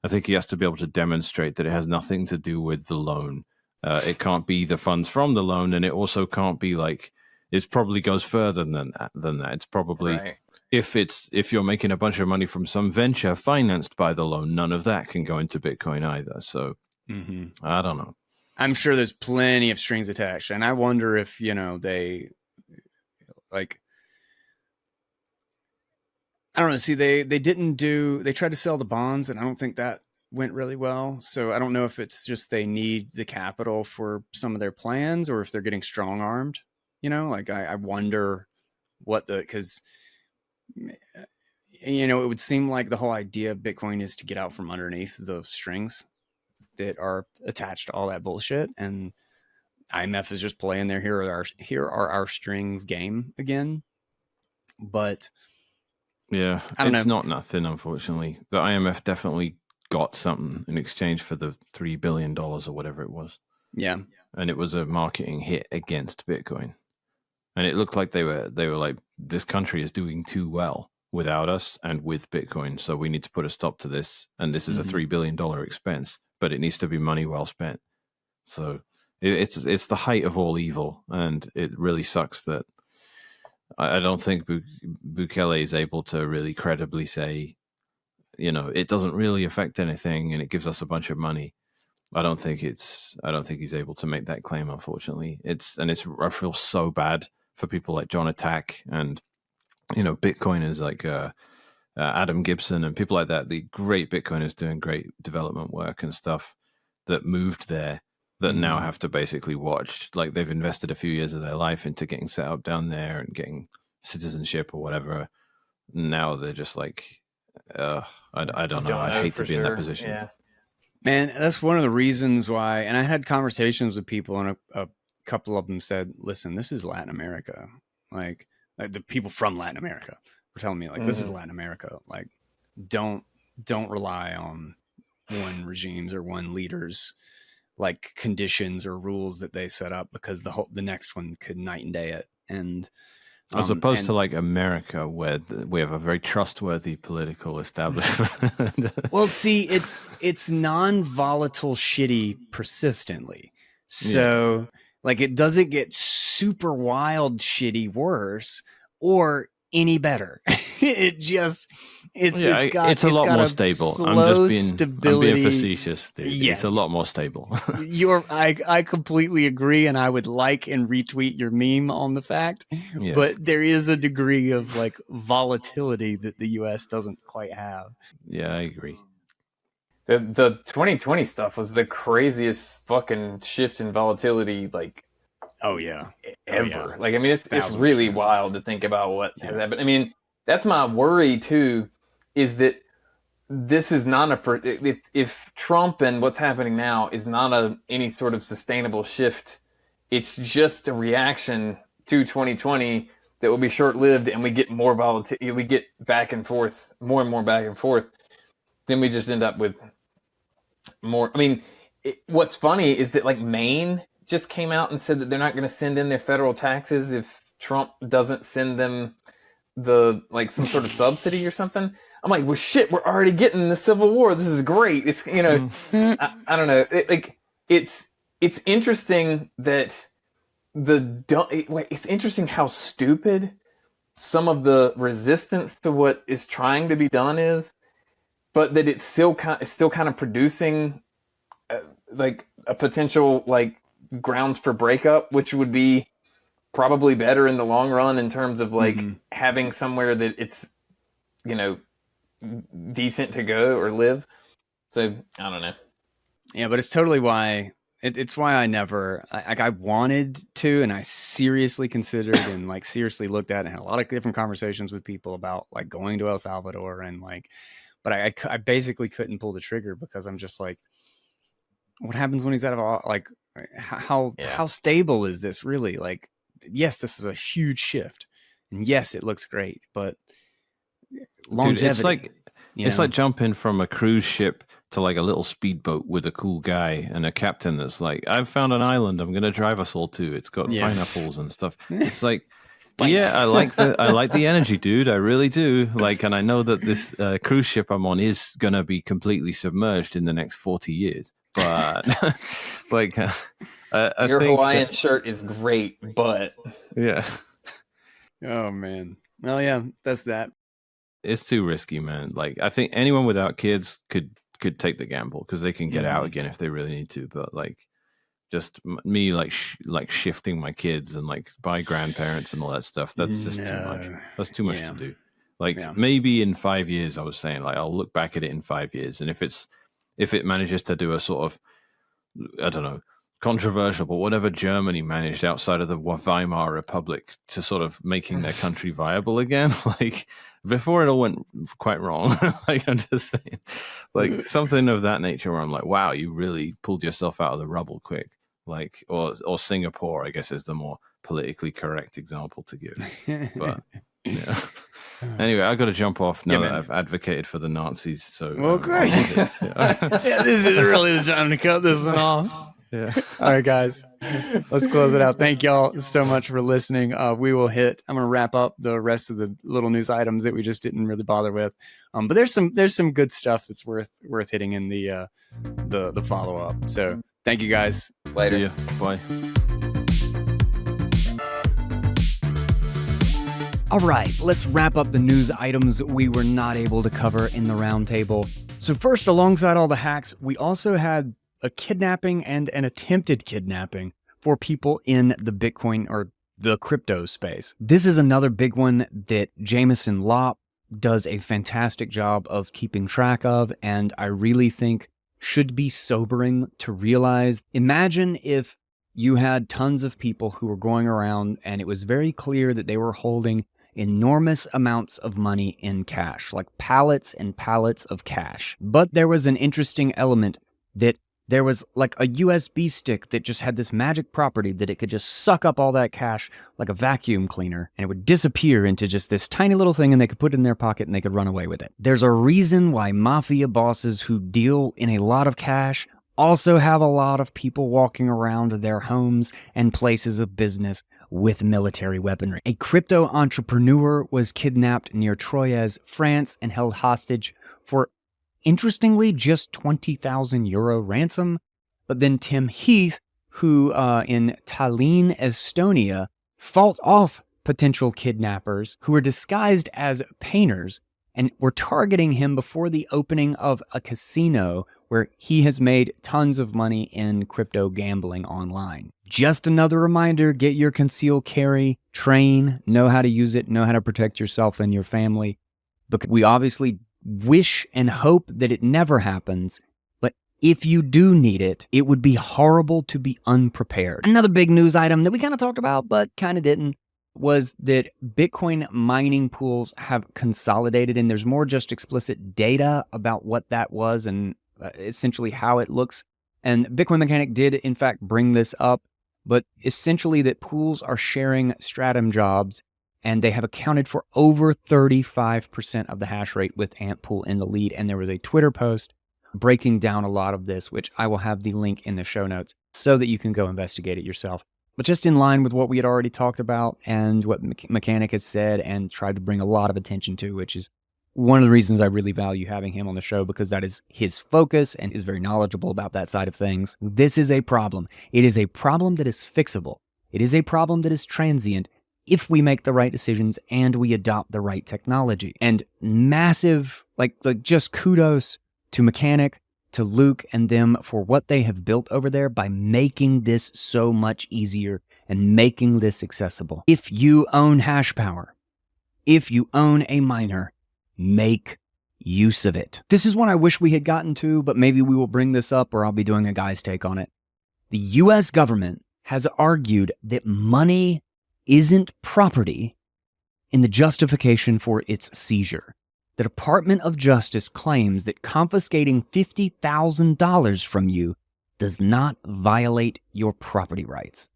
I think he has to be able to demonstrate that it has nothing to do with the loan. It can't be the funds from the loan, and it also can't be like, it probably goes further than that. It's probably... If you're making a bunch of money from some venture financed by the loan, none of that can go into Bitcoin either. So I don't know. I'm sure there's plenty of strings attached, and I wonder if they like. I don't know. See, they tried to sell the bonds, and I don't think that went really well. So I don't know if it's just they need the capital for some of their plans, or if they're getting strong armed. Like I wonder because. It would seem like the whole idea of Bitcoin is to get out from underneath the strings that are attached to all that bullshit, and IMF is just playing their here are our strings game again. But yeah, it's not nothing, unfortunately. The IMF definitely got something in exchange for the $3 billion or whatever it was. Yeah, and it was a marketing hit against Bitcoin. and it looked like they were like, this country is doing too well without us and with Bitcoin, so we need to put a stop to this. And this is a $3 billion expense, but it needs to be money well spent. So it's the height of all evil, and it really sucks that I don't think Bukele is able to really credibly say, it doesn't really affect anything, and it gives us a bunch of money. I don't think he's able to make that claim, unfortunately. I feel so bad for people like John Attack and Bitcoiners like Adam Gibson and people like that. The great Bitcoiners doing great development work and stuff that moved there, that now have to basically watch, like, they've invested a few years of their life into getting set up down there and getting citizenship or whatever. Now they're just like, I don't know. I'd hate to be in that position. Yeah. Man, that's one of the reasons why. And I had conversations with people, and a couple of them said, "Listen, this is Latin America. Like the people from Latin America were telling me, like, this is Latin America. Like, don't rely on one regimes or one leaders, like, conditions or rules that they set up, because the next one could night and day it." And as opposed to like America, where we have a very trustworthy political establishment. Well, see, it's non-volatile shitty persistently. So like, it doesn't get super wild shitty worse or any better. It's a lot more stable. I'm being facetious, dude. Yes. It's a lot more stable. I completely agree, and I would like and retweet your meme on the fact. Yes. But there is a degree of like volatility that the US doesn't quite have. Yeah, I agree. The 2020 stuff was the craziest fucking shift in volatility, like, oh yeah, ever. Oh, yeah. Like, I mean, it's really wild to think about what has happened. I mean, that's my worry too, is that this is not if Trump and what's happening now is not any sort of sustainable shift, it's just a reaction to 2020 that will be short-lived, and we get more volatility, we get back and forth, more and more back and forth, then we just end up with more. I mean, what's funny is that, like, Maine just came out and said that they're not going to send in their federal taxes if Trump doesn't send them some sort of subsidy or something. I'm like, well, shit, we're already getting the Civil War. This is great. It's, I don't know. It's interesting that it's interesting how stupid some of the resistance to what is trying to be done is, but that it's still kind of producing like a potential like grounds for breakup, which would be probably better in the long run in terms of like having somewhere that it's, decent to go or live. So I don't know. Yeah, but it's totally why it's why I wanted to, and I seriously considered and like seriously looked at and had a lot of different conversations with people about like going to El Salvador and like, but I basically couldn't pull the trigger because I'm just like, what happens when he's out of, like, how stable is this really? Like, yes, this is a huge shift, and yes, it looks great, but longevity. Dude, it's like jumping from a cruise ship to like a little speedboat with a cool guy and a captain that's like, I've found an island I'm going to drive us all to. It's got pineapples and stuff. It's like, I like the energy, dude. I really do. Like, and I know that this cruise ship I'm on is going to be completely submerged in the next 40 years. But like, your Hawaiian shirt is great, but yeah. Oh man. Well, yeah, that's that. It's too risky, man. Like, I think anyone without kids could take the gamble because they can get out again if they really need to. But like, just me, like shifting my kids and like my grandparents and all that stuff. That's just too much. That's too much to do. Like maybe in 5 years, I was saying, like, I'll look back at it in 5 years, and if it manages to do a sort of, I don't know, controversial, but whatever Germany managed outside of the Weimar Republic to sort of making their country viable again, like before it all went quite wrong. Like, I'm just saying, like something of that nature where I'm like, wow, you really pulled yourself out of the rubble quick. Like, or Singapore, I guess, is the more politically correct example to give. But yeah. Anyway, I got to jump off now that I've advocated for the Nazis. So great. This is really the time to cut this one off. Yeah. All right, guys, let's close it out. Thank y'all so much for listening. I'm going to wrap up the rest of the little news items that we just didn't really bother with. But there's some good stuff that's worth hitting in the follow up. So thank you guys. Later. See ya. Bye. All right, let's wrap up the news items we were not able to cover in the roundtable. So first, alongside all the hacks, we also had a kidnapping and an attempted kidnapping for people in the Bitcoin or the crypto space. This is another big one that Jameson Lopp does a fantastic job of keeping track of, and I really think should be sobering to realize. Imagine if you had tons of people who were going around and it was very clear that they were holding enormous amounts of money in cash, like pallets and pallets of cash. But there was an interesting element that there was like a USB stick that just had this magic property that it could just suck up all that cash like a vacuum cleaner, and it would disappear into just this tiny little thing, and they could put it in their pocket and they could run away with it. There's a reason why mafia bosses who deal in a lot of cash also have a lot of people walking around their homes and places of business with military weaponry. A crypto entrepreneur was kidnapped near Troyes, France, and held hostage for, interestingly, just 20,000 euro ransom. But then Tim Heath, who in Tallinn, Estonia, fought off potential kidnappers who were disguised as painters and were targeting him before the opening of a casino where he has made tons of money in crypto gambling online. Just another reminder, get your concealed carry, train, know how to use it, know how to protect yourself and your family. Because we obviously wish and hope that it never happens, but if you do need it, it would be horrible to be unprepared. Another big news item that we kind of talked about, but kind of didn't, was that Bitcoin mining pools have consolidated, and there's more just explicit data about what that was and essentially how it looks. And Bitcoin Mechanic did, in fact, bring this up, but essentially that pools are sharing Stratum jobs, and they have accounted for over 35% of the hash rate with Antpool in the lead. And there was a Twitter post breaking down a lot of this, which I will have the link in the show notes so that you can go investigate it yourself. But just in line with what we had already talked about and what Mechanic has said and tried to bring a lot of attention to, which is one of the reasons I really value having him on the show, because that is his focus and is very knowledgeable about that side of things. This is a problem. It is a problem that is fixable. It is a problem that is transient if we make the right decisions and we adopt the right technology. And massive, like just kudos to Mechanic, to Luke and them for what they have built over there by making this so much easier and making this accessible. If you own hash power, if you own a miner, make use of it. This is one I wish we had gotten to, but maybe we will bring this up or I'll be doing a guy's take on it. The US government has argued that money isn't property in the justification for its seizure. The Department of Justice claims that confiscating $50,000 from you does not violate your property rights.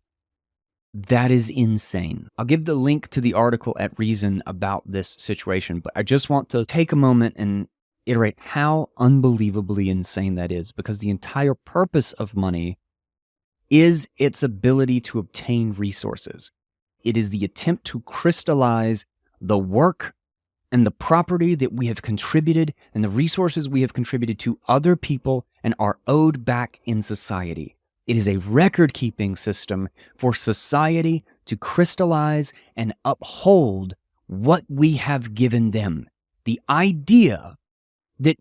That is insane. I'll give the link to the article at Reason about this situation, but I just want to take a moment and iterate how unbelievably insane that is, because the entire purpose of money is its ability to obtain resources. It is the attempt to crystallize the work and the property that we have contributed and the resources we have contributed to other people and are owed back in society. It is a record-keeping system for society to crystallize and uphold what we have given them. The idea that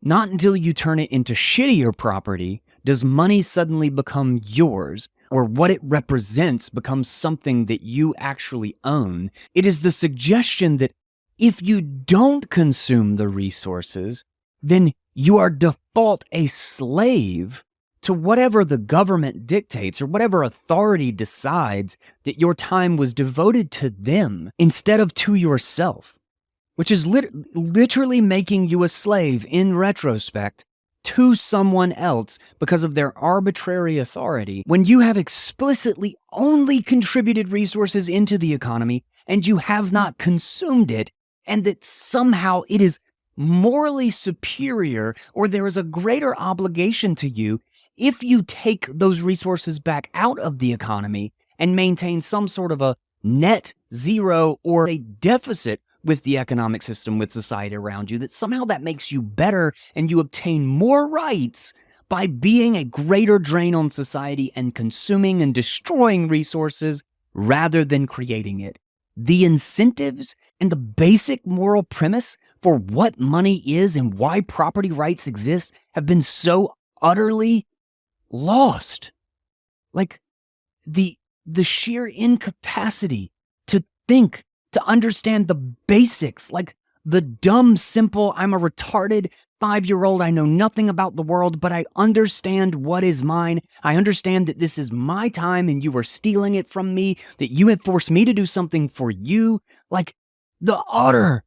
not until you turn it into shittier property does money suddenly become yours, or what it represents becomes something that you actually own. It is the suggestion that if you don't consume the resources, then you are default a slave to whatever the government dictates or whatever authority decides that your time was devoted to them instead of to yourself, which is literally making you a slave in retrospect to someone else because of their arbitrary authority when you have explicitly only contributed resources into the economy and you have not consumed it, and that somehow it is morally superior or there is a greater obligation to you if you take those resources back out of the economy and maintain some sort of a net zero or a deficit with the economic system, with society around you, that somehow that makes you better and you obtain more rights by being a greater drain on society and consuming and destroying resources rather than creating it. The incentives and the basic moral premise for what money is and why property rights exist have been so utterly lost. Like the sheer incapacity to think, to understand the basics, like the dumb, simple, I'm a retarded 5-year-old, I know nothing about the world, but I understand what is mine. I understand that this is my time and you are stealing it from me, that you have forced me to do something for you. Like the utter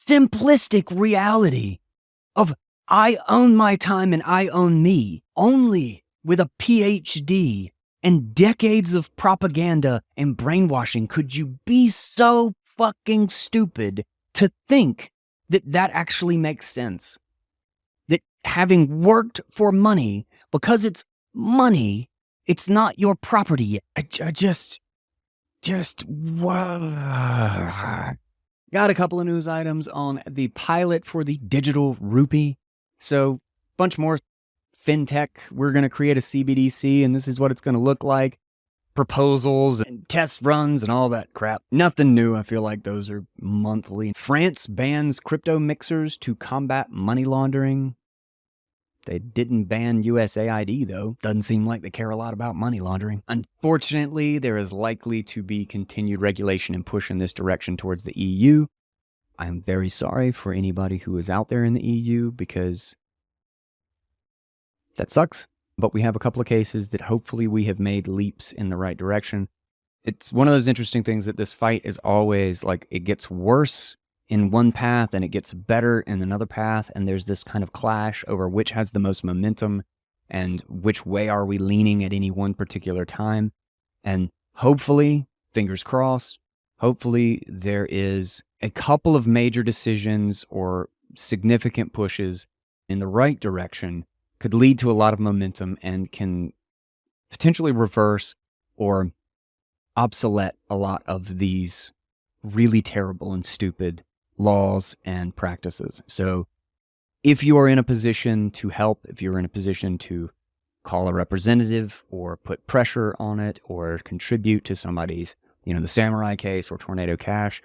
simplistic reality of I own my time and I own me. Only with a PhD and decades of propaganda and brainwashing could you be so fucking stupid to think that that actually makes sense. That having worked for money, because it's money, it's not your property. I just, wow. Got a couple of news items on the pilot for the digital rupee. So, a bunch more fintech. We're going to create a CBDC, and this is what it's going to look like. Proposals and test runs and all that crap. Nothing new. I feel like those are monthly. France bans crypto mixers to combat money laundering. They didn't ban USAID, though. Doesn't seem like they care a lot about money laundering. Unfortunately, there is likely to be continued regulation and push in this direction towards the EU. I'm very sorry for anybody who is out there in the EU because that sucks. But we have a couple of cases that hopefully we have made leaps in the right direction. It's one of those interesting things that this fight is always like it gets worse in one path and it gets better in another path, and there's this kind of clash over which has the most momentum and which way are we leaning at any one particular time. And hopefully, fingers crossed, hopefully there is a couple of major decisions or significant pushes in the right direction could lead to a lot of momentum and can potentially reverse or obsolete a lot of these really terrible and stupid laws and practices. So if you are in a position to help, if you're in a position to call a representative or put pressure on it or contribute to somebody's, the Samurai case or Tornado Cash,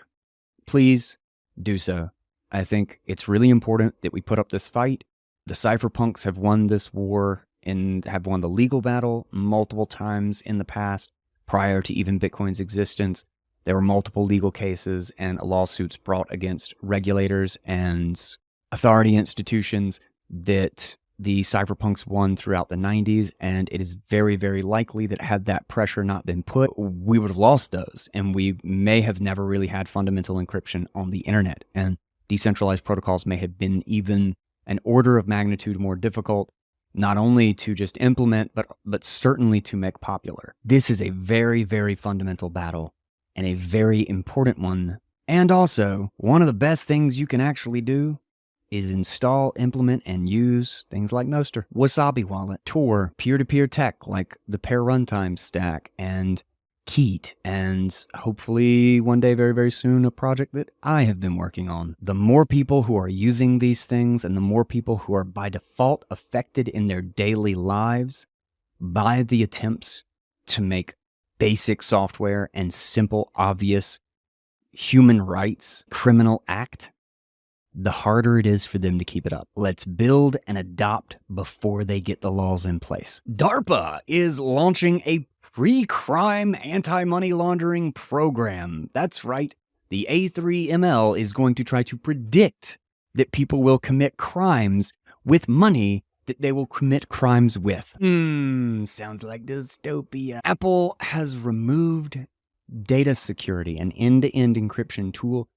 please do so. I think it's really important that we put up this fight. The cypherpunks have won this war and have won the legal battle multiple times in the past. Prior to even Bitcoin's existence, there were multiple legal cases and lawsuits brought against regulators and authority institutions that the cypherpunks won throughout the 90s, and it is very, very likely that had that pressure not been put, we would have lost those, and we may have never really had fundamental encryption on the internet, and decentralized protocols may have been even an order of magnitude more difficult, not only to just implement, but certainly to make popular. This is a very, very fundamental battle and a very important one. And also, one of the best things you can actually do is install, implement, and use things like Nostr, Wasabi Wallet, Tor, peer-to-peer tech like the Pear runtime stack, and Keat, and hopefully one day very, very soon, a project that I have been working on. The more people who are using these things and the more people who are by default affected in their daily lives by the attempts to make basic software and simple, obvious human rights criminal act, the harder it is for them to keep it up. Let's build and adopt before they get the laws in place. DARPA is launching a pre-crime anti-money laundering program. That's right. The A3ML is going to try to predict that people will commit crimes with money that they will commit crimes with. Sounds like dystopia. Apple has removed data security, an end-to-end encryption tool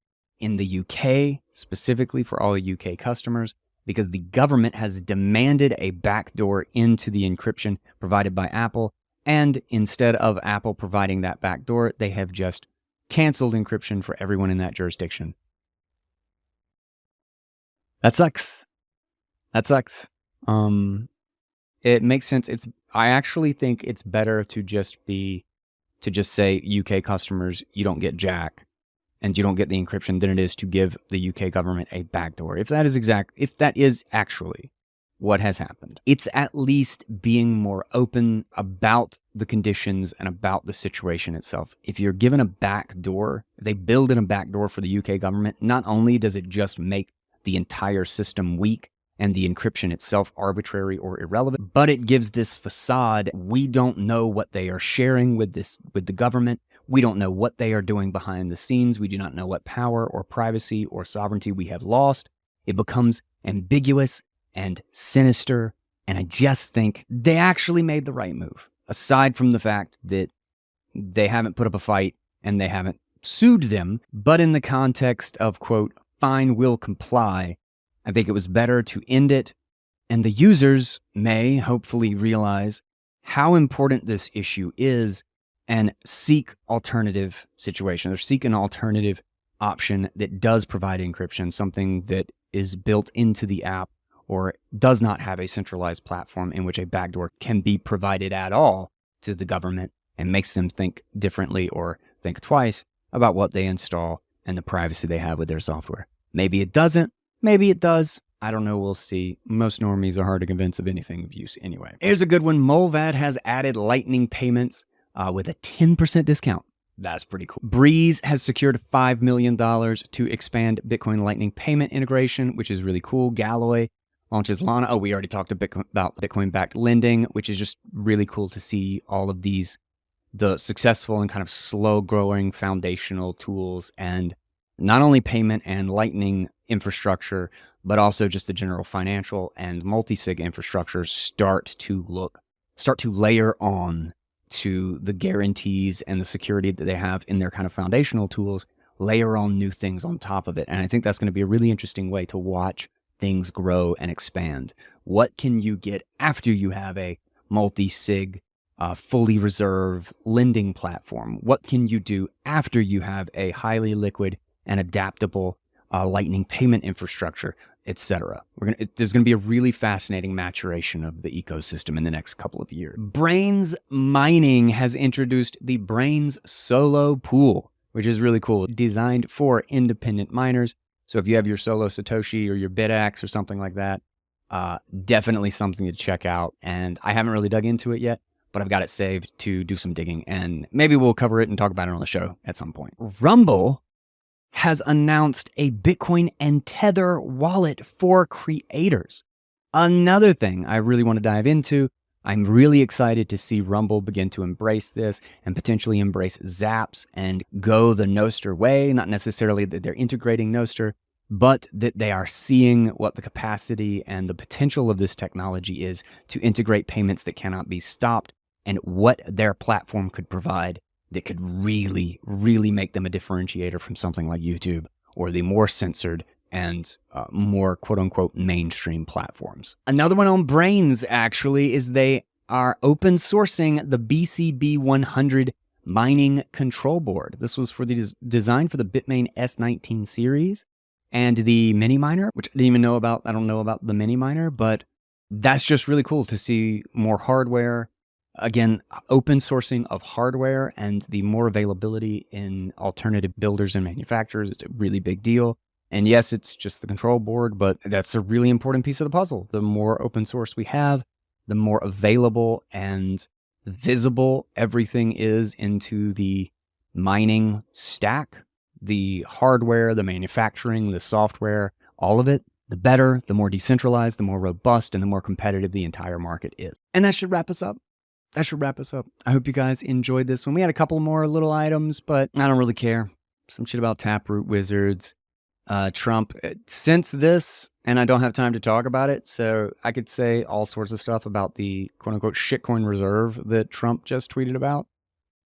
in the UK, specifically for all UK customers, because the government has demanded a backdoor into the encryption provided by Apple. And instead of Apple providing that backdoor, they have just canceled encryption for everyone in that jurisdiction. That sucks. That sucks. It makes sense. I actually think it's better to just say UK customers, you don't get jack and you don't get the encryption than it is to give the UK government a backdoor. If that is actually what has happened, it's at least being more open about the conditions and about the situation itself. If you're given a backdoor, they build in a backdoor for the UK government, not only does it just make the entire system weak and the encryption itself arbitrary or irrelevant, but it gives this facade. We don't know what they are sharing with the government. We don't know what they are doing behind the scenes. We do not know what power or privacy or sovereignty we have lost. It becomes ambiguous and sinister, and I just think they actually made the right move, aside from the fact that they haven't put up a fight and they haven't sued them, but in the context of, quote, fine, we'll comply, I think it was better to end it, and the users may hopefully realize how important this issue is and seek alternative situation, or seek an alternative option that does provide encryption, something that is built into the app or does not have a centralized platform in which a backdoor can be provided at all to the government and makes them think differently or think twice about what they install and the privacy they have with their software. Maybe it doesn't. Maybe it does. I don't know. We'll see. Most normies are hard to convince of anything of use anyway. Here's a good one. Molvad has added Lightning payments with a 10% discount. That's pretty cool. Breeze has secured $5 million to expand Bitcoin Lightning payment integration, which is really cool. Galloy launches Lana. Oh, we already talked about Bitcoin-backed lending, which is just really cool to see all of these, the successful and kind of slow-growing foundational tools, and not only payment and Lightning infrastructure, but also just the general financial and multisig infrastructure start to layer on to the guarantees and the security that they have in their kind of foundational tools, layer on new things on top of it. And I think that's going to be a really interesting way to watch things grow and expand. What can you get after you have a multi-sig, fully reserved lending platform? What can you do after you have a highly liquid and adaptable Lightning payment infrastructure, etc.? There's going to be a really fascinating maturation of the ecosystem in the next couple of years. Brains Mining has introduced the Brains Solo Pool, which is really cool, designed for independent miners. So if you have your Solo Satoshi or your BitX or something like that, definitely something to check out. And I haven't really dug into it yet, but I've got it saved to do some digging, and maybe we'll cover it and talk about it on the show at some point. Rumble has announced a Bitcoin and Tether wallet for creators. Another thing I really want to dive into. I'm really excited to see Rumble begin to embrace this and potentially embrace Zaps and go the Nostr way. Not necessarily that they're integrating Nostr, but that they are seeing what the capacity and the potential of this technology is to integrate payments that cannot be stopped, and what their platform could provide that could really, really make them a differentiator from something like YouTube or the more censored and more quote-unquote mainstream platforms. Another one on Brains, actually, is they are open sourcing the BCB 100 mining control board. This was for the design for the Bitmain S19 series and the mini miner, which I didn't even know about. I don't know about the mini miner, but that's just really cool to see more hardware. Again, open sourcing of hardware and the more availability in alternative builders and manufacturers is a really big deal. And yes, it's just the control board, but that's a really important piece of the puzzle. The more open source we have, the more available and visible everything is into the mining stack, the hardware, the manufacturing, the software, all of it, the better, the more decentralized, the more robust, and the more competitive the entire market is. And that should wrap us up. I hope you guys enjoyed this one. We had a couple more little items, but I don't really care. Some shit about Taproot Wizards, Trump. Since this, and I don't have time to talk about it, so I could say all sorts of stuff about the quote-unquote shitcoin reserve that Trump just tweeted about.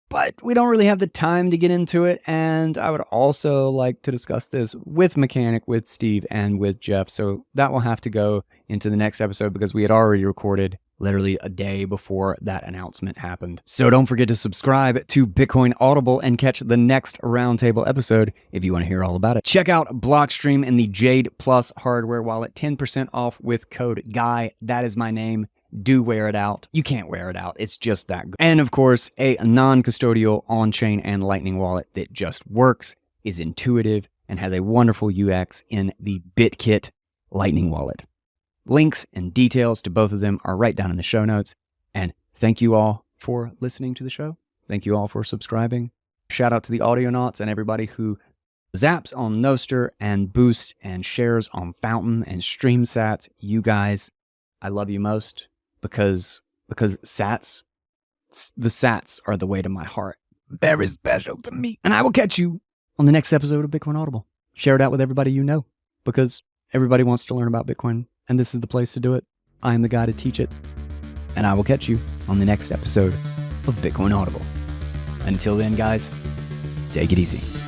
But we don't really have the time to get into it, and I would also like to discuss this with Mechanic, with Steve, and with Jeff, so that will have to go into the next episode because we had already recorded literally a day before that announcement happened. So don't forget to subscribe to Bitcoin Audible and catch the next roundtable episode if you want to hear all about it. Check out Blockstream and the Jade Plus hardware wallet, 10% off with code GUY. That is my name. do wear it out. You can't wear it out. It's just that good. And of course, a non-custodial on-chain and Lightning wallet that just works, is intuitive, and has a wonderful UX in the BitKit Lightning wallet. Links and details to both of them are right down in the show notes. And thank you all for listening to the show. Thank you all for subscribing. Shout out to the Audionauts and everybody who zaps on Noster and boosts and shares on Fountain and StreamSats. You guys, I love you most. Because sats, the sats are the way to my heart. Very special to me. And I will catch you on the next episode of Bitcoin Audible. Share it out with everybody you know, because everybody wants to learn about Bitcoin, and this is the place to do it. I am the guy to teach it. And I will catch you on the next episode of Bitcoin Audible. Until then, guys, take it easy.